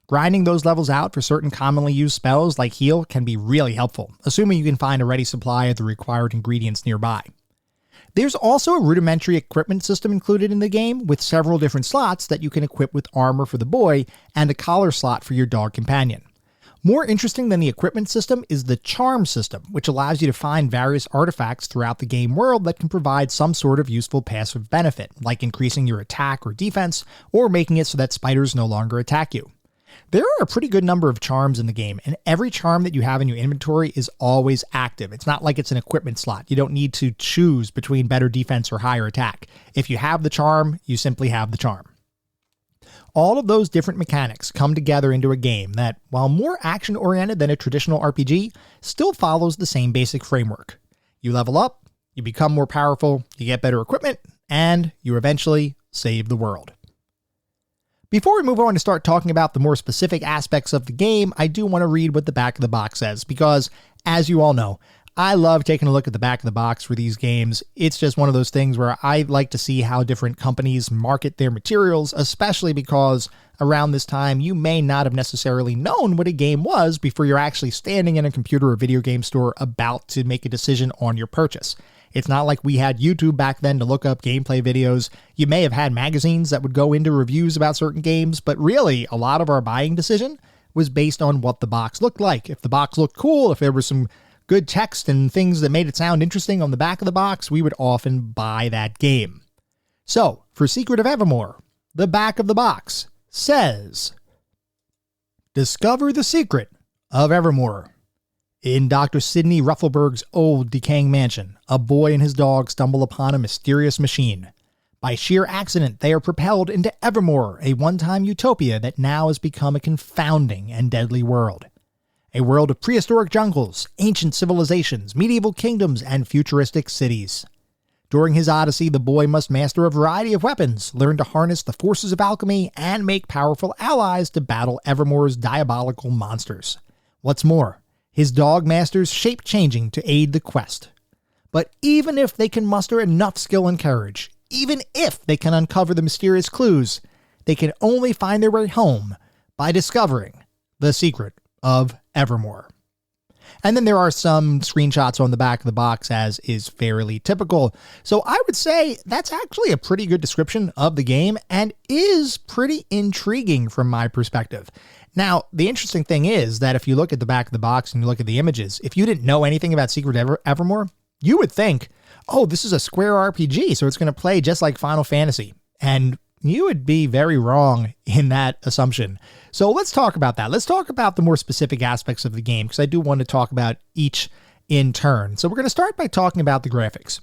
Grinding those levels out for certain commonly used spells like Heal can be really helpful, assuming you can find a ready supply of the required ingredients nearby. There's also a rudimentary equipment system included in the game with several different slots that you can equip with armor for the boy and a collar slot for your dog companion. More interesting than the equipment system is the charm system, which allows you to find various artifacts throughout the game world that can provide some sort of useful passive benefit, like increasing your attack or defense, or making it so that spiders no longer attack you. There are a pretty good number of charms in the game, and every charm that you have in your inventory is always active. It's not like it's an equipment slot. You don't need to choose between better defense or higher attack. If you have the charm, you simply have the charm. All of those different mechanics come together into a game that, while more action-oriented than a traditional RPG, still follows the same basic framework. You level up, you become more powerful, you get better equipment, and you eventually save the world. Before we move on to start talking about the more specific aspects of the game, I do want to read what the back of the box says, because, as you all know, I love taking a look at the back of the box for these games. It's just one of those things where I like to see how different companies market their materials, especially because around this time you may not have necessarily known what a game was before you're actually standing in a computer or video game store about to make a decision on your purchase. It's not like we had YouTube back then to look up gameplay videos. You may have had magazines that would go into reviews about certain games, but really a lot of our buying decision was based on what the box looked like. If the box looked cool, if there was some good text and things that made it sound interesting on the back of the box, we would often buy that game. So, for Secret of Evermore, the back of the box says, "Discover the secret of Evermore. In Dr. Sidney Ruffelberg's old, decaying mansion, a boy and his dog stumble upon a mysterious machine. By sheer accident, they are propelled into Evermore, a one-time utopia that now has become a confounding and deadly world. A world of prehistoric jungles, ancient civilizations, medieval kingdoms, and futuristic cities. During his odyssey, the boy must master a variety of weapons, learn to harness the forces of alchemy, and make powerful allies to battle Evermore's diabolical monsters. What's more, his dog masters shape-changing to aid the quest. But even if they can muster enough skill and courage, even if they can uncover the mysterious clues, they can only find their way home by discovering the secret of Evermore." And then there are some screenshots on the back of the box, as is fairly typical. So I would say that's actually a pretty good description of the game and is pretty intriguing from my perspective. Now, the interesting thing is that if you look at the back of the box and you look at the images, if you didn't know anything about Secret of Evermore, you would think, oh, this is a Square RPG, so it's going to play just like Final Fantasy. And you would be very wrong in that assumption. So let's talk about that. Let's talk about the more specific aspects of the game, because I do want to talk about each in turn. So we're going to start by talking about the graphics.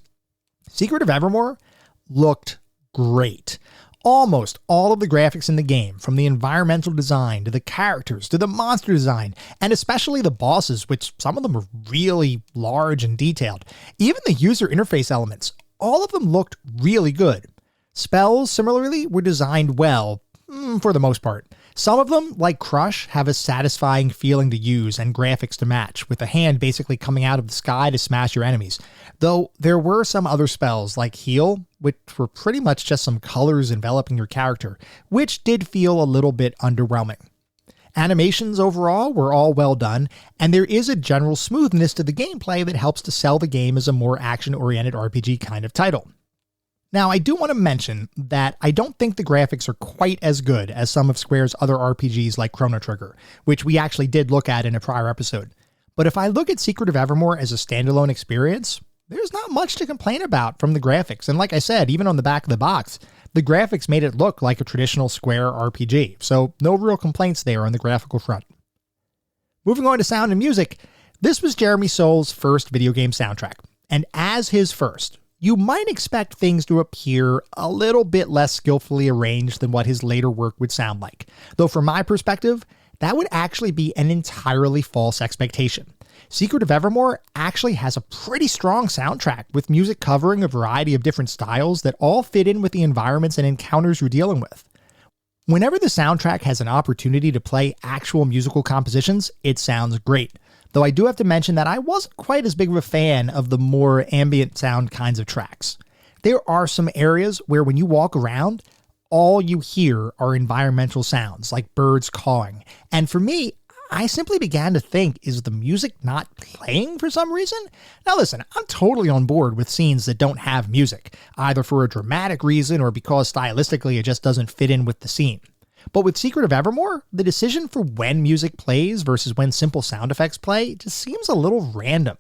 Secret of Evermore looked great. Almost all of the graphics in the game, from the environmental design to the characters to the monster design, and especially the bosses, which some of them are really large and detailed, even the user interface elements, all of them looked really good. Spells, similarly, were designed well, for the most part. Some of them, like Crush, have a satisfying feeling to use and graphics to match, with a hand basically coming out of the sky to smash your enemies. Though there were some other spells, like Heal, which were pretty much just some colors enveloping your character, which did feel a little bit underwhelming. Animations overall were all well done, and there is a general smoothness to the gameplay that helps to sell the game as a more action-oriented RPG kind of title. Now, I do want to mention that I don't think the graphics are quite as good as some of Square's other RPGs like Chrono Trigger, which we actually did look at in a prior episode. But if I look at Secret of Evermore as a standalone experience, there's not much to complain about from the graphics. And like I said, even on the back of the box, the graphics made it look like a traditional Square RPG. So no real complaints there on the graphical front. Moving on to sound and music, this was Jeremy Soul's first video game soundtrack. And as his first, you might expect things to appear a little bit less skillfully arranged than what his later work would sound like. Though from my perspective, that would actually be an entirely false expectation. Secret of Evermore actually has a pretty strong soundtrack with music covering a variety of different styles that all fit in with the environments and encounters you're dealing with. Whenever the soundtrack has an opportunity to play actual musical compositions, it sounds great. Though I do have to mention that I wasn't quite as big of a fan of the more ambient sound kinds of tracks. There are some areas where when you walk around, all you hear are environmental sounds like birds cawing. And for me, I simply began to think, is the music not playing for some reason? Now listen, I'm totally on board with scenes that don't have music, either for a dramatic reason or because stylistically it just doesn't fit in with the scene. But with Secret of Evermore, the decision for when music plays versus when simple sound effects play just seems a little random.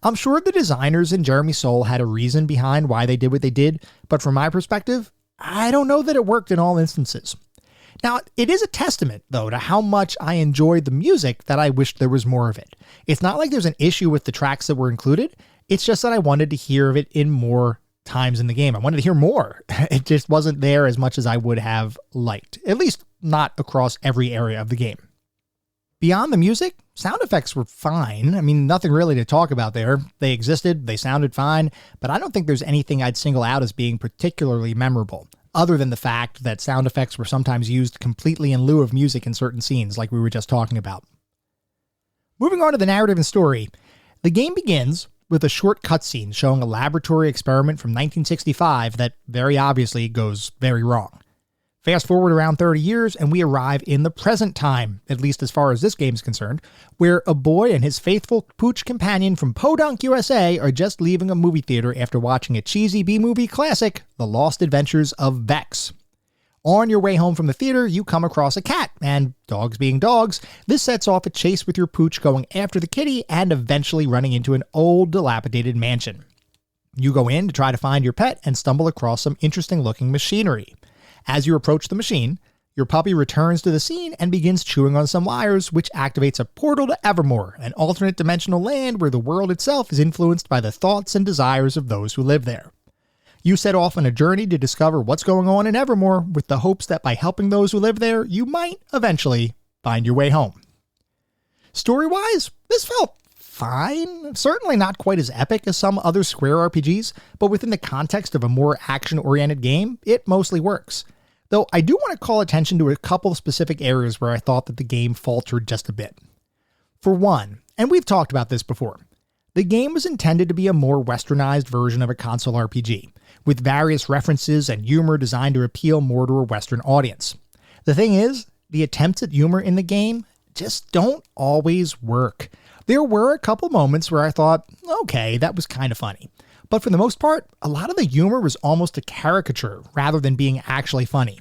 I'm sure the designers and Jeremy Soule had a reason behind why they did what they did, but from my perspective, I don't know that it worked in all instances. Now, it is a testament, though, to how much I enjoyed the music that I wished there was more of it. It's not like there's an issue with the tracks that were included. It's just that I wanted to hear of it in more times in the game. I wanted to hear more. It just wasn't there as much as I would have liked, at least not across every area of the game. Beyond the music, sound effects were fine. I mean, nothing really to talk about there. They existed, they sounded fine, but I don't think there's anything I'd single out as being particularly memorable, other than the fact that sound effects were sometimes used completely in lieu of music in certain scenes, like we were just talking about. Moving on to the narrative and story, the game begins with a short cutscene showing a laboratory experiment from 1965 that very obviously goes very wrong. Fast forward around 30 years and we arrive in the present time, at least as far as this game's concerned, where a boy and his faithful pooch companion from Podunk, USA are just leaving a movie theater after watching a cheesy B-movie classic, The Lost Adventures of Vex. On your way home from the theater, you come across a cat, and dogs being dogs, this sets off a chase with your pooch going after the kitty and eventually running into an old, dilapidated mansion. You go in to try to find your pet and stumble across some interesting-looking machinery. As you approach the machine, your puppy returns to the scene and begins chewing on some wires, which activates a portal to Evermore, an alternate dimensional land where the world itself is influenced by the thoughts and desires of those who live there. You set off on a journey to discover what's going on in Evermore with the hopes that by helping those who live there, you might eventually find your way home. Story-wise, this felt fine. Certainly not quite as epic as some other Square RPGs, but within the context of a more action-oriented game, it mostly works. Though I do want to call attention to a couple of specific areas where I thought that the game faltered just a bit. For one, and we've talked about this before, the game was intended to be a more westernized version of a console RPG, with various references and humor designed to appeal more to a Western audience. The thing is, the attempts at humor in the game just don't always work. There were a couple moments where I thought, okay, that was kind of funny. But for the most part, a lot of the humor was almost a caricature rather than being actually funny.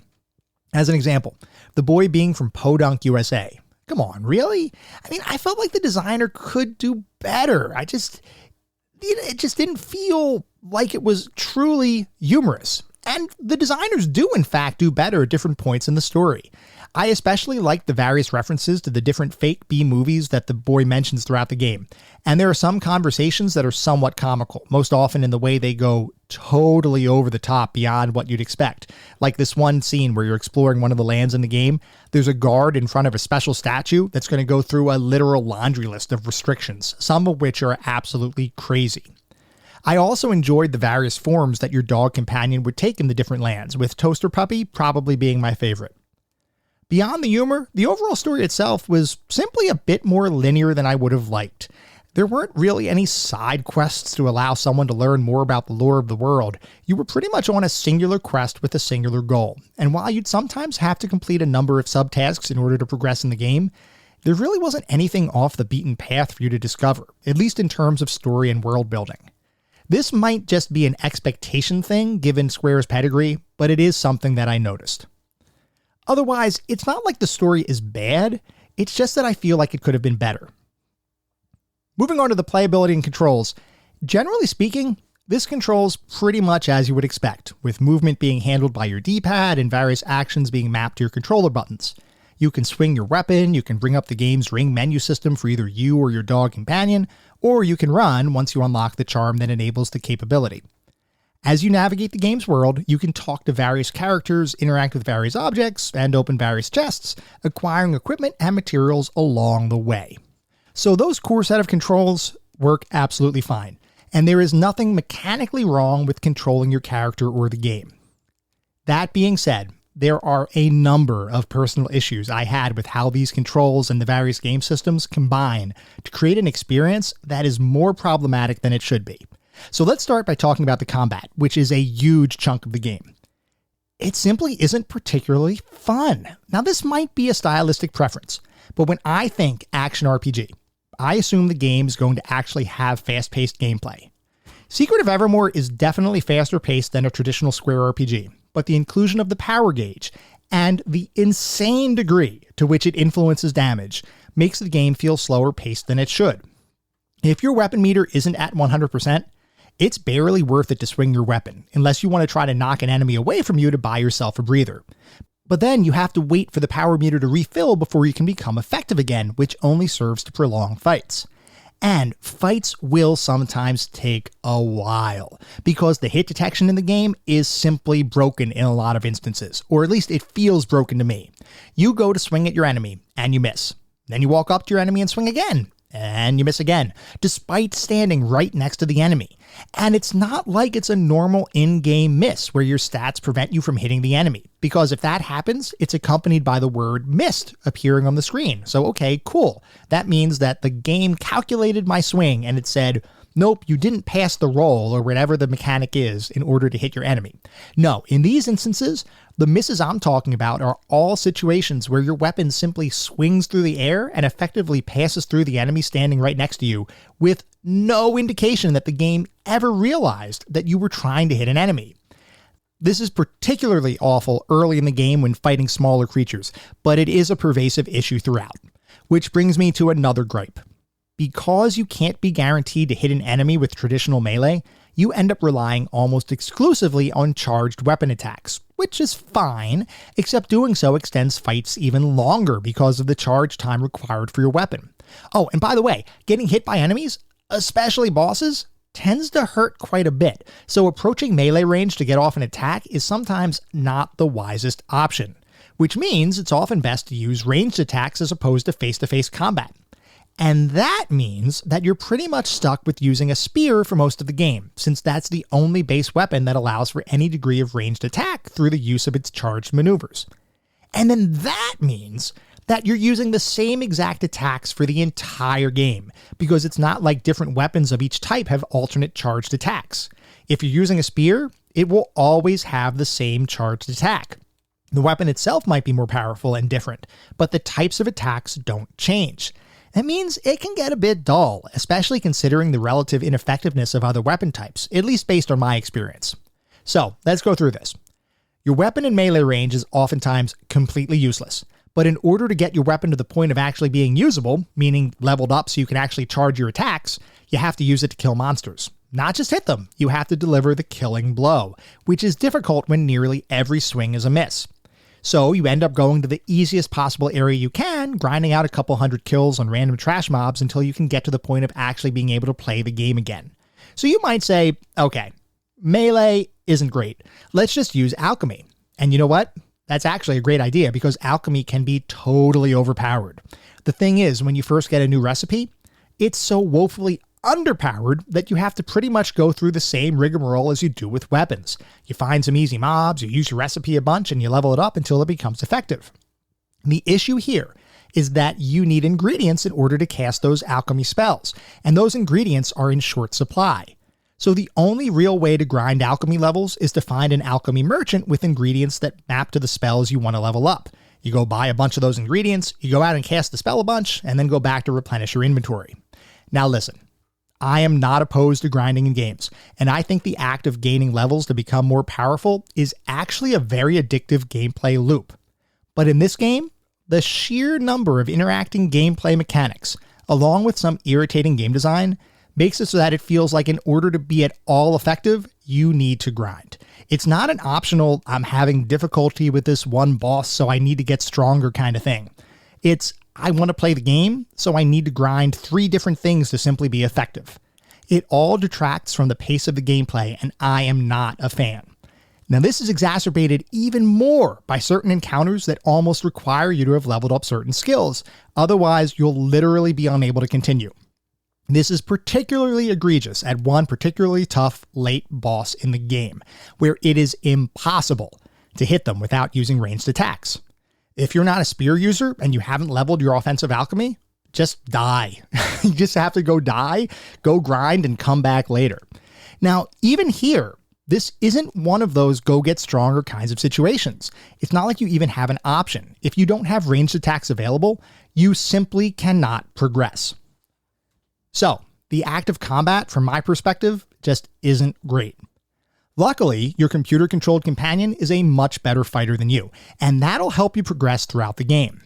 As an example, the boy being from Podunk, USA. Come on, really? I mean, I felt like the designer could do better. It just didn't feel like it was truly humorous. And the designers do, in fact, do better at different points in the story. I especially like the various references to the different fake B-movies that the boy mentions throughout the game. And there are some conversations that are somewhat comical, most often in the way they go totally over the top beyond what you'd expect. Like this one scene where you're exploring one of the lands in the game, there's a guard in front of a special statue that's going to go through a literal laundry list of restrictions, some of which are absolutely crazy. I also enjoyed the various forms that your dog companion would take in the different lands, with Toaster Puppy probably being my favorite. Beyond the humor, the overall story itself was simply a bit more linear than I would have liked. There weren't really any side quests to allow someone to learn more about the lore of the world. You were pretty much on a singular quest with a singular goal, and while you'd sometimes have to complete a number of subtasks in order to progress in the game, there really wasn't anything off the beaten path for you to discover, at least in terms of story and world building. This might just be an expectation thing given Square's pedigree, but it is something that I noticed. Otherwise, it's not like the story is bad, it's just that I feel like it could have been better. Moving on to the playability and controls, generally speaking, this controls pretty much as you would expect, with movement being handled by your D-pad and various actions being mapped to your controller buttons. You can swing your weapon, you can bring up the game's ring menu system for either you or your dog companion, or you can run once you unlock the charm that enables the capability. As you navigate the game's world, you can talk to various characters, interact with various objects, and open various chests, acquiring equipment and materials along the way. So those core set of controls work absolutely fine, and there is nothing mechanically wrong with controlling your character or the game. That being said, there are a number of personal issues I had with how these controls and the various game systems combine to create an experience that is more problematic than it should be. So let's start by talking about the combat, which is a huge chunk of the game. It simply isn't particularly fun. Now, this might be a stylistic preference, but when I think action RPG, I assume the game is going to actually have fast-paced gameplay. Secret of Evermore is definitely faster paced than a traditional square RPG, but the inclusion of the power gauge and the insane degree to which it influences damage makes the game feel slower paced than it should. If your weapon meter isn't at 100%, it's barely worth it to swing your weapon, unless you want to try to knock an enemy away from you to buy yourself a breather. But then you have to wait for the power meter to refill before you can become effective again, which only serves to prolong fights. And fights will sometimes take a while, because the hit detection in the game is simply broken in a lot of instances, or at least it feels broken to me. You go to swing at your enemy, and you miss. Then you walk up to your enemy and swing again, and you miss again, despite standing right next to the enemy. And it's not like it's a normal in-game miss where your stats prevent you from hitting the enemy, because if that happens, it's accompanied by the word missed appearing on the screen. So, okay, cool. That means that the game calculated my swing and it said, nope, you didn't pass the roll or whatever the mechanic is in order to hit your enemy. No, in these instances, the misses I'm talking about are all situations where your weapon simply swings through the air and effectively passes through the enemy standing right next to you with no indication that the game ever realized that you were trying to hit an enemy. This is particularly awful early in the game when fighting smaller creatures, but it is a pervasive issue throughout. Which brings me to another gripe. Because you can't be guaranteed to hit an enemy with traditional melee, you end up relying almost exclusively on charged weapon attacks, which is fine, except doing so extends fights even longer because of the charge time required for your weapon. Oh, and by the way, getting hit by enemies, especially bosses, tends to hurt quite a bit, so approaching melee range to get off an attack is sometimes not the wisest option, which means it's often best to use ranged attacks as opposed to face-to-face combat. And that means that you're pretty much stuck with using a spear for most of the game, since that's the only base weapon that allows for any degree of ranged attack through the use of its charged maneuvers. And then that means that you're using the same exact attacks for the entire game, because it's not like different weapons of each type have alternate charged attacks. If you're using a spear, it will always have the same charged attack. The weapon itself might be more powerful and different, but the types of attacks don't change. That means it can get a bit dull, especially considering the relative ineffectiveness of other weapon types, at least based on my experience. So, let's go through this. Your weapon in melee range is oftentimes completely useless, but in order to get your weapon to the point of actually being usable, meaning leveled up so you can actually charge your attacks, you have to use it to kill monsters. Not just hit them, you have to deliver the killing blow, which is difficult when nearly every swing is a miss. So you end up going to the easiest possible area you can, grinding out a couple hundred kills on random trash mobs until you can get to the point of actually being able to play the game again. So you might say, okay, melee isn't great. Let's just use alchemy. And you know what? That's actually a great idea because alchemy can be totally overpowered. The thing is, when you first get a new recipe, it's so woefully underpowered that you have to pretty much go through the same rigmarole as you do with weapons. You find some easy mobs, you use your recipe a bunch, and you level it up until it becomes effective. The issue here is that you need ingredients in order to cast those alchemy spells, and those ingredients are in short supply. So the only real way to grind alchemy levels is to find an alchemy merchant with ingredients that map to the spells you want to level up. You go buy a bunch of those ingredients, you go out and cast the spell a bunch, and then go back to replenish your inventory. Now listen. I am not opposed to grinding in games, and I think the act of gaining levels to become more powerful is actually a very addictive gameplay loop. But in this game, the sheer number of interacting gameplay mechanics, along with some irritating game design, makes it so that it feels like in order to be at all effective, you need to grind. It's not an optional, I'm having difficulty with this one boss, so I need to get stronger kind of thing. It's, I want to play the game, so I need to grind 3 different things to simply be effective. It all detracts from the pace of the gameplay, and I am not a fan. Now, this is exacerbated even more by certain encounters that almost require you to have leveled up certain skills. Otherwise, you'll literally be unable to continue. This is particularly egregious at one particularly tough late boss in the game, where it is impossible to hit them without using ranged attacks. If you're not a spear user and you haven't leveled your offensive alchemy, just die. You just have to go die, go grind, and come back later. Now, even here, this isn't one of those go get stronger kinds of situations. It's not like you even have an option. If you don't have ranged attacks available, you simply cannot progress. So, the active combat, from my perspective, just isn't great. Luckily, your computer-controlled companion is a much better fighter than you, and that'll help you progress throughout the game.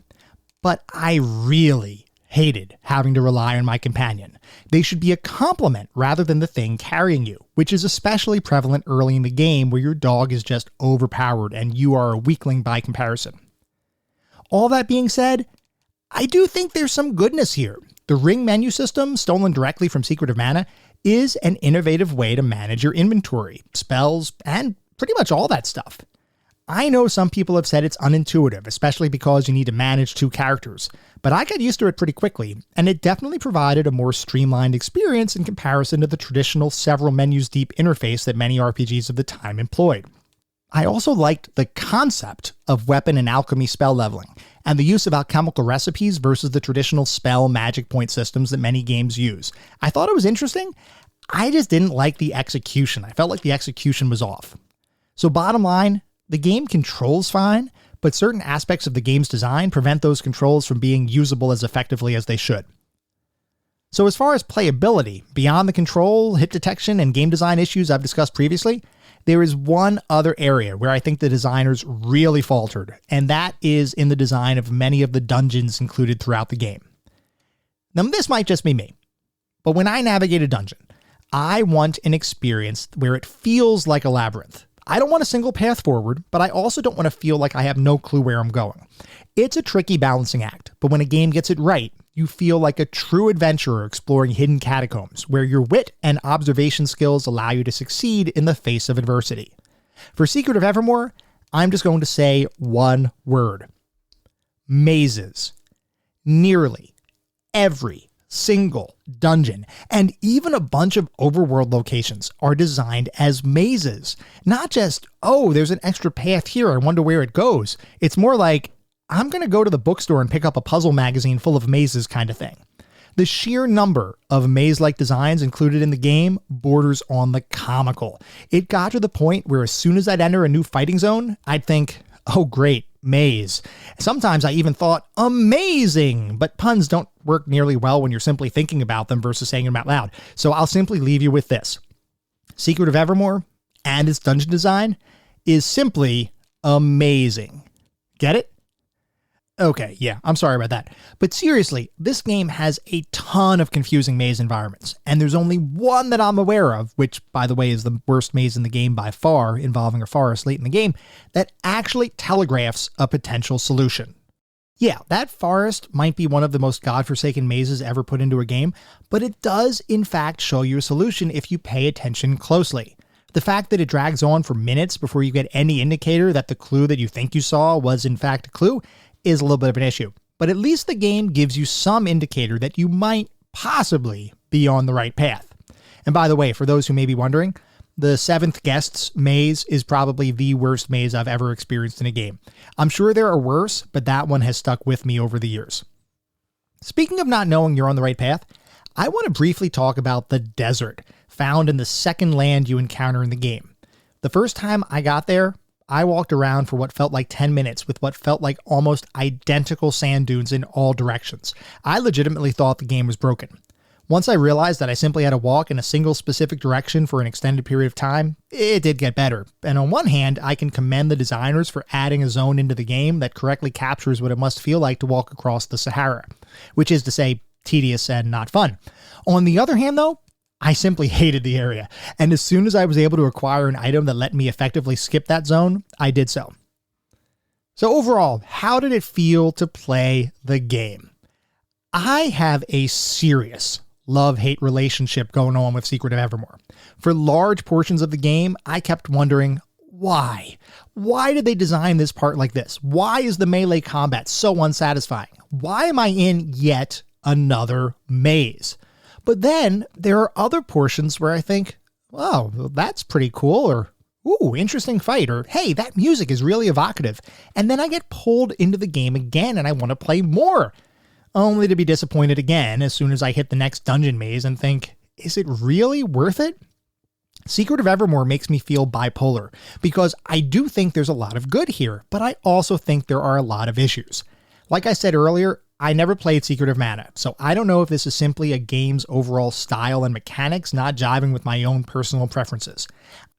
But I really hated having to rely on my companion. They should be a complement rather than the thing carrying you, which is especially prevalent early in the game where your dog is just overpowered and you are a weakling by comparison. All that being said, I do think there's some goodness here. The ring menu system, stolen directly from Secret of Mana, is an innovative way to manage your inventory, spells, and pretty much all that stuff. I know some people have said it's unintuitive, especially because you need to manage two characters, but I got used to it pretty quickly, and it definitely provided a more streamlined experience in comparison to the traditional several menus deep interface that many RPGs of the time employed. I also liked the concept of weapon and alchemy spell leveling, and the use of alchemical recipes versus the traditional spell magic point systems that many games use. I thought it was interesting. I just didn't like the execution. I felt like the execution was off. So bottom line, the game controls fine, but certain aspects of the game's design prevent those controls from being usable as effectively as they should. So as far as playability, beyond the control, hit detection, and game design issues I've discussed previously, there is one other area where I think the designers really faltered, and that is in the design of many of the dungeons included throughout the game. Now, this might just be me, but when I navigate a dungeon, I want an experience where it feels like a labyrinth. I don't want a single path forward, but I also don't want to feel like I have no clue where I'm going. It's a tricky balancing act, but when a game gets it right, you feel like a true adventurer exploring hidden catacombs, where your wit and observation skills allow you to succeed in the face of adversity. For Secret of Evermore, I'm just going to say one word. Mazes. Nearly every single dungeon, and even a bunch of overworld locations, are designed as mazes. Not just, oh, there's an extra path here, I wonder where it goes. It's more like, I'm going to go to the bookstore and pick up a puzzle magazine full of mazes kind of thing. The sheer number of maze-like designs included in the game borders on the comical. It got to the point where as soon as I'd enter a new fighting zone, I'd think, oh great, maze. Sometimes I even thought, amazing, but puns don't work nearly well when you're simply thinking about them versus saying them out loud. So I'll simply leave you with this. Secret of Evermore and its dungeon design is simply amazing. Get it? Okay, yeah, I'm sorry about that. But seriously, this game has a ton of confusing maze environments, and there's only one that I'm aware of, which, by the way, is the worst maze in the game by far, involving a forest late in the game, that actually telegraphs a potential solution. Yeah, that forest might be one of the most godforsaken mazes ever put into a game, but it does, in fact, show you a solution if you pay attention closely. The fact that it drags on for minutes before you get any indicator that the clue that you think you saw was, in fact, a clue is a little bit of an issue, but at least the game gives you some indicator that you might possibly be on the right path. And by the way, for those who may be wondering, the Seventh Guest's maze is probably the worst maze I've ever experienced in a game. I'm sure there are worse, but that one has stuck with me over the years. Speaking of not knowing you're on the right path, I want to briefly talk about the desert, found in the second land you encounter in the game. The first time I got there, I walked around for what felt like 10 minutes with what felt like almost identical sand dunes in all directions. I legitimately thought the game was broken. Once I realized that I simply had to walk in a single specific direction for an extended period of time, it did get better. And on one hand, I can commend the designers for adding a zone into the game that correctly captures what it must feel like to walk across the Sahara, which is to say, tedious and not fun. On the other hand, though, I simply hated the area, and as soon as I was able to acquire an item that let me effectively skip that zone, I did so. So overall, how did it feel to play the game? I have a serious love-hate relationship going on with Secret of Evermore. For large portions of the game, I kept wondering, Why? Why did they design this part like this? Why is the melee combat so unsatisfying? Why am I in yet another maze? But then there are other portions where I think, oh, well, that's pretty cool, or ooh, interesting fight, or hey, that music is really evocative. And then I get pulled into the game again and I want to play more, only to be disappointed again as soon as I hit the next dungeon maze and think, is it really worth it? Secret of Evermore makes me feel bipolar because I do think there's a lot of good here, but I also think there are a lot of issues. Like I said earlier, I never played Secret of Mana, so I don't know if this is simply a game's overall style and mechanics not jiving with my own personal preferences.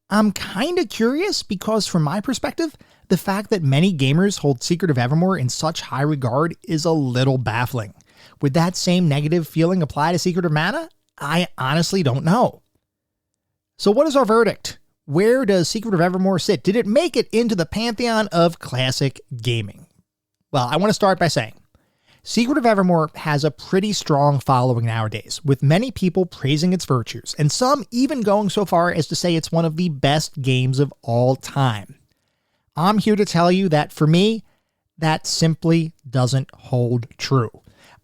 I'm kinda curious because from my perspective, the fact that many gamers hold Secret of Evermore in such high regard is a little baffling. Would that same negative feeling apply to Secret of Mana? I honestly don't know. So what is our verdict? Where does Secret of Evermore sit? Did it make it into the Pantheon of Classic Gaming? Well, I want to start by saying, Secret of Evermore has a pretty strong following nowadays, with many people praising its virtues, and some even going so far as to say it's one of the best games of all time. I'm here to tell you that for me, that simply doesn't hold true.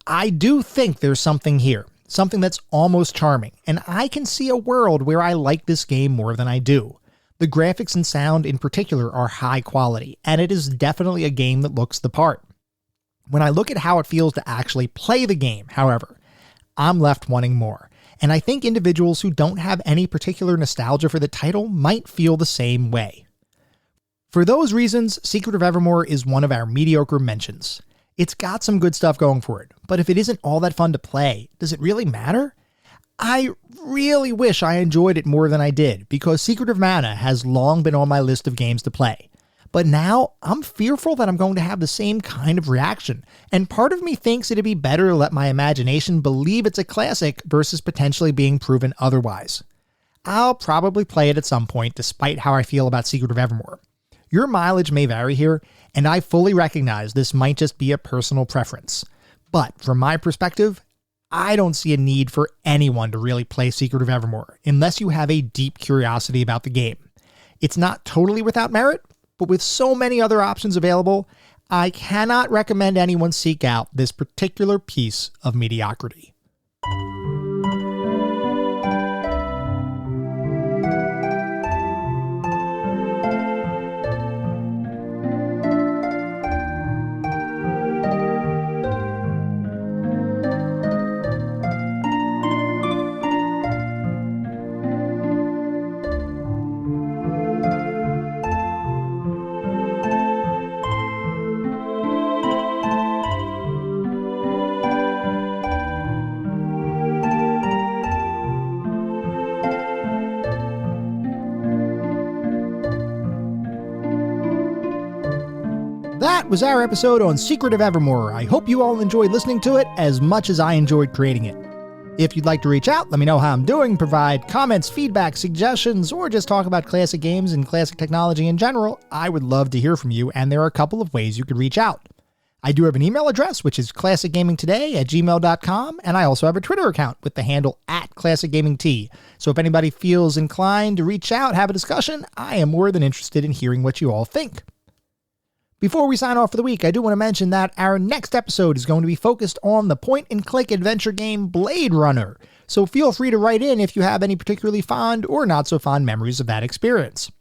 I do think there's something here. Something that's almost charming, and I can see a world where I like this game more than I do. The graphics and sound in particular are high quality, and it is definitely a game that looks the part. When I look at how it feels to actually play the game, however, I'm left wanting more, and I think individuals who don't have any particular nostalgia for the title might feel the same way. For those reasons, Secret of Evermore is one of our mediocre mentions. It's got some good stuff going for it, but if it isn't all that fun to play, does it really matter? I really wish I enjoyed it more than I did, because Secret of Mana has long been on my list of games to play. But now, I'm fearful that I'm going to have the same kind of reaction, and part of me thinks it'd be better to let my imagination believe it's a classic versus potentially being proven otherwise. I'll probably play it at some point, despite how I feel about Secret of Evermore. Your mileage may vary here, and I fully recognize this might just be a personal preference. But from my perspective, I don't see a need for anyone to really play Secret of Evermore, unless you have a deep curiosity about the game. It's not totally without merit, but with so many other options available, I cannot recommend anyone seek out this particular piece of mediocrity. That was our episode on Secret of Evermore. I hope you all enjoyed listening to it as much as I enjoyed creating it. If you'd like to reach out, let me know how I'm doing, provide comments, feedback, suggestions, or just talk about classic games and classic technology in general, I would love to hear from you, and there are a couple of ways you could reach out. I do have an email address, which is classicgamingtoday@gmail.com, and I also have a Twitter account with the handle @classicgamingt. So if anybody feels inclined to reach out, have a discussion, I am more than interested in hearing what you all think. Before we sign off for the week, I do want to mention that our next episode is going to be focused on the point-and-click adventure game Blade Runner, so feel free to write in if you have any particularly fond or not-so-fond memories of that experience.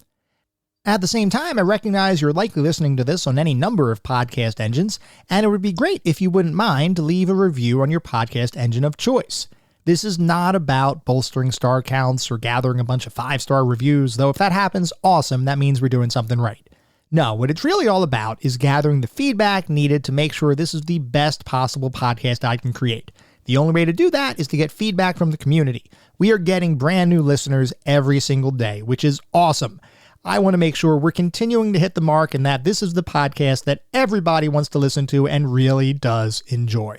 At the same time, I recognize you're likely listening to this on any number of podcast engines, and it would be great if you wouldn't mind to leave a review on your podcast engine of choice. This is not about bolstering star counts or gathering a bunch of 5-star reviews, though if that happens, awesome, that means we're doing something right. No, what it's really all about is gathering the feedback needed to make sure this is the best possible podcast I can create. The only way to do that is to get feedback from the community. We are getting brand new listeners every single day, which is awesome. I want to make sure we're continuing to hit the mark and that this is the podcast that everybody wants to listen to and really does enjoy.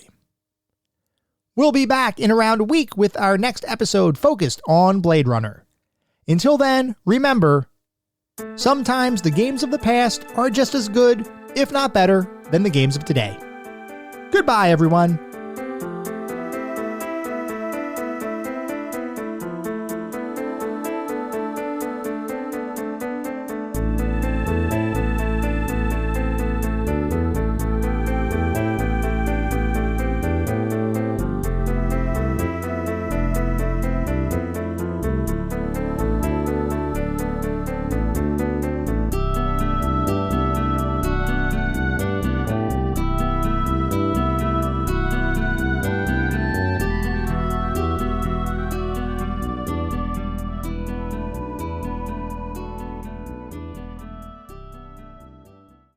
We'll be back in around a week with our next episode focused on Blade Runner. Until then, remember, sometimes the games of the past are just as good, if not better, than the games of today. Goodbye, everyone.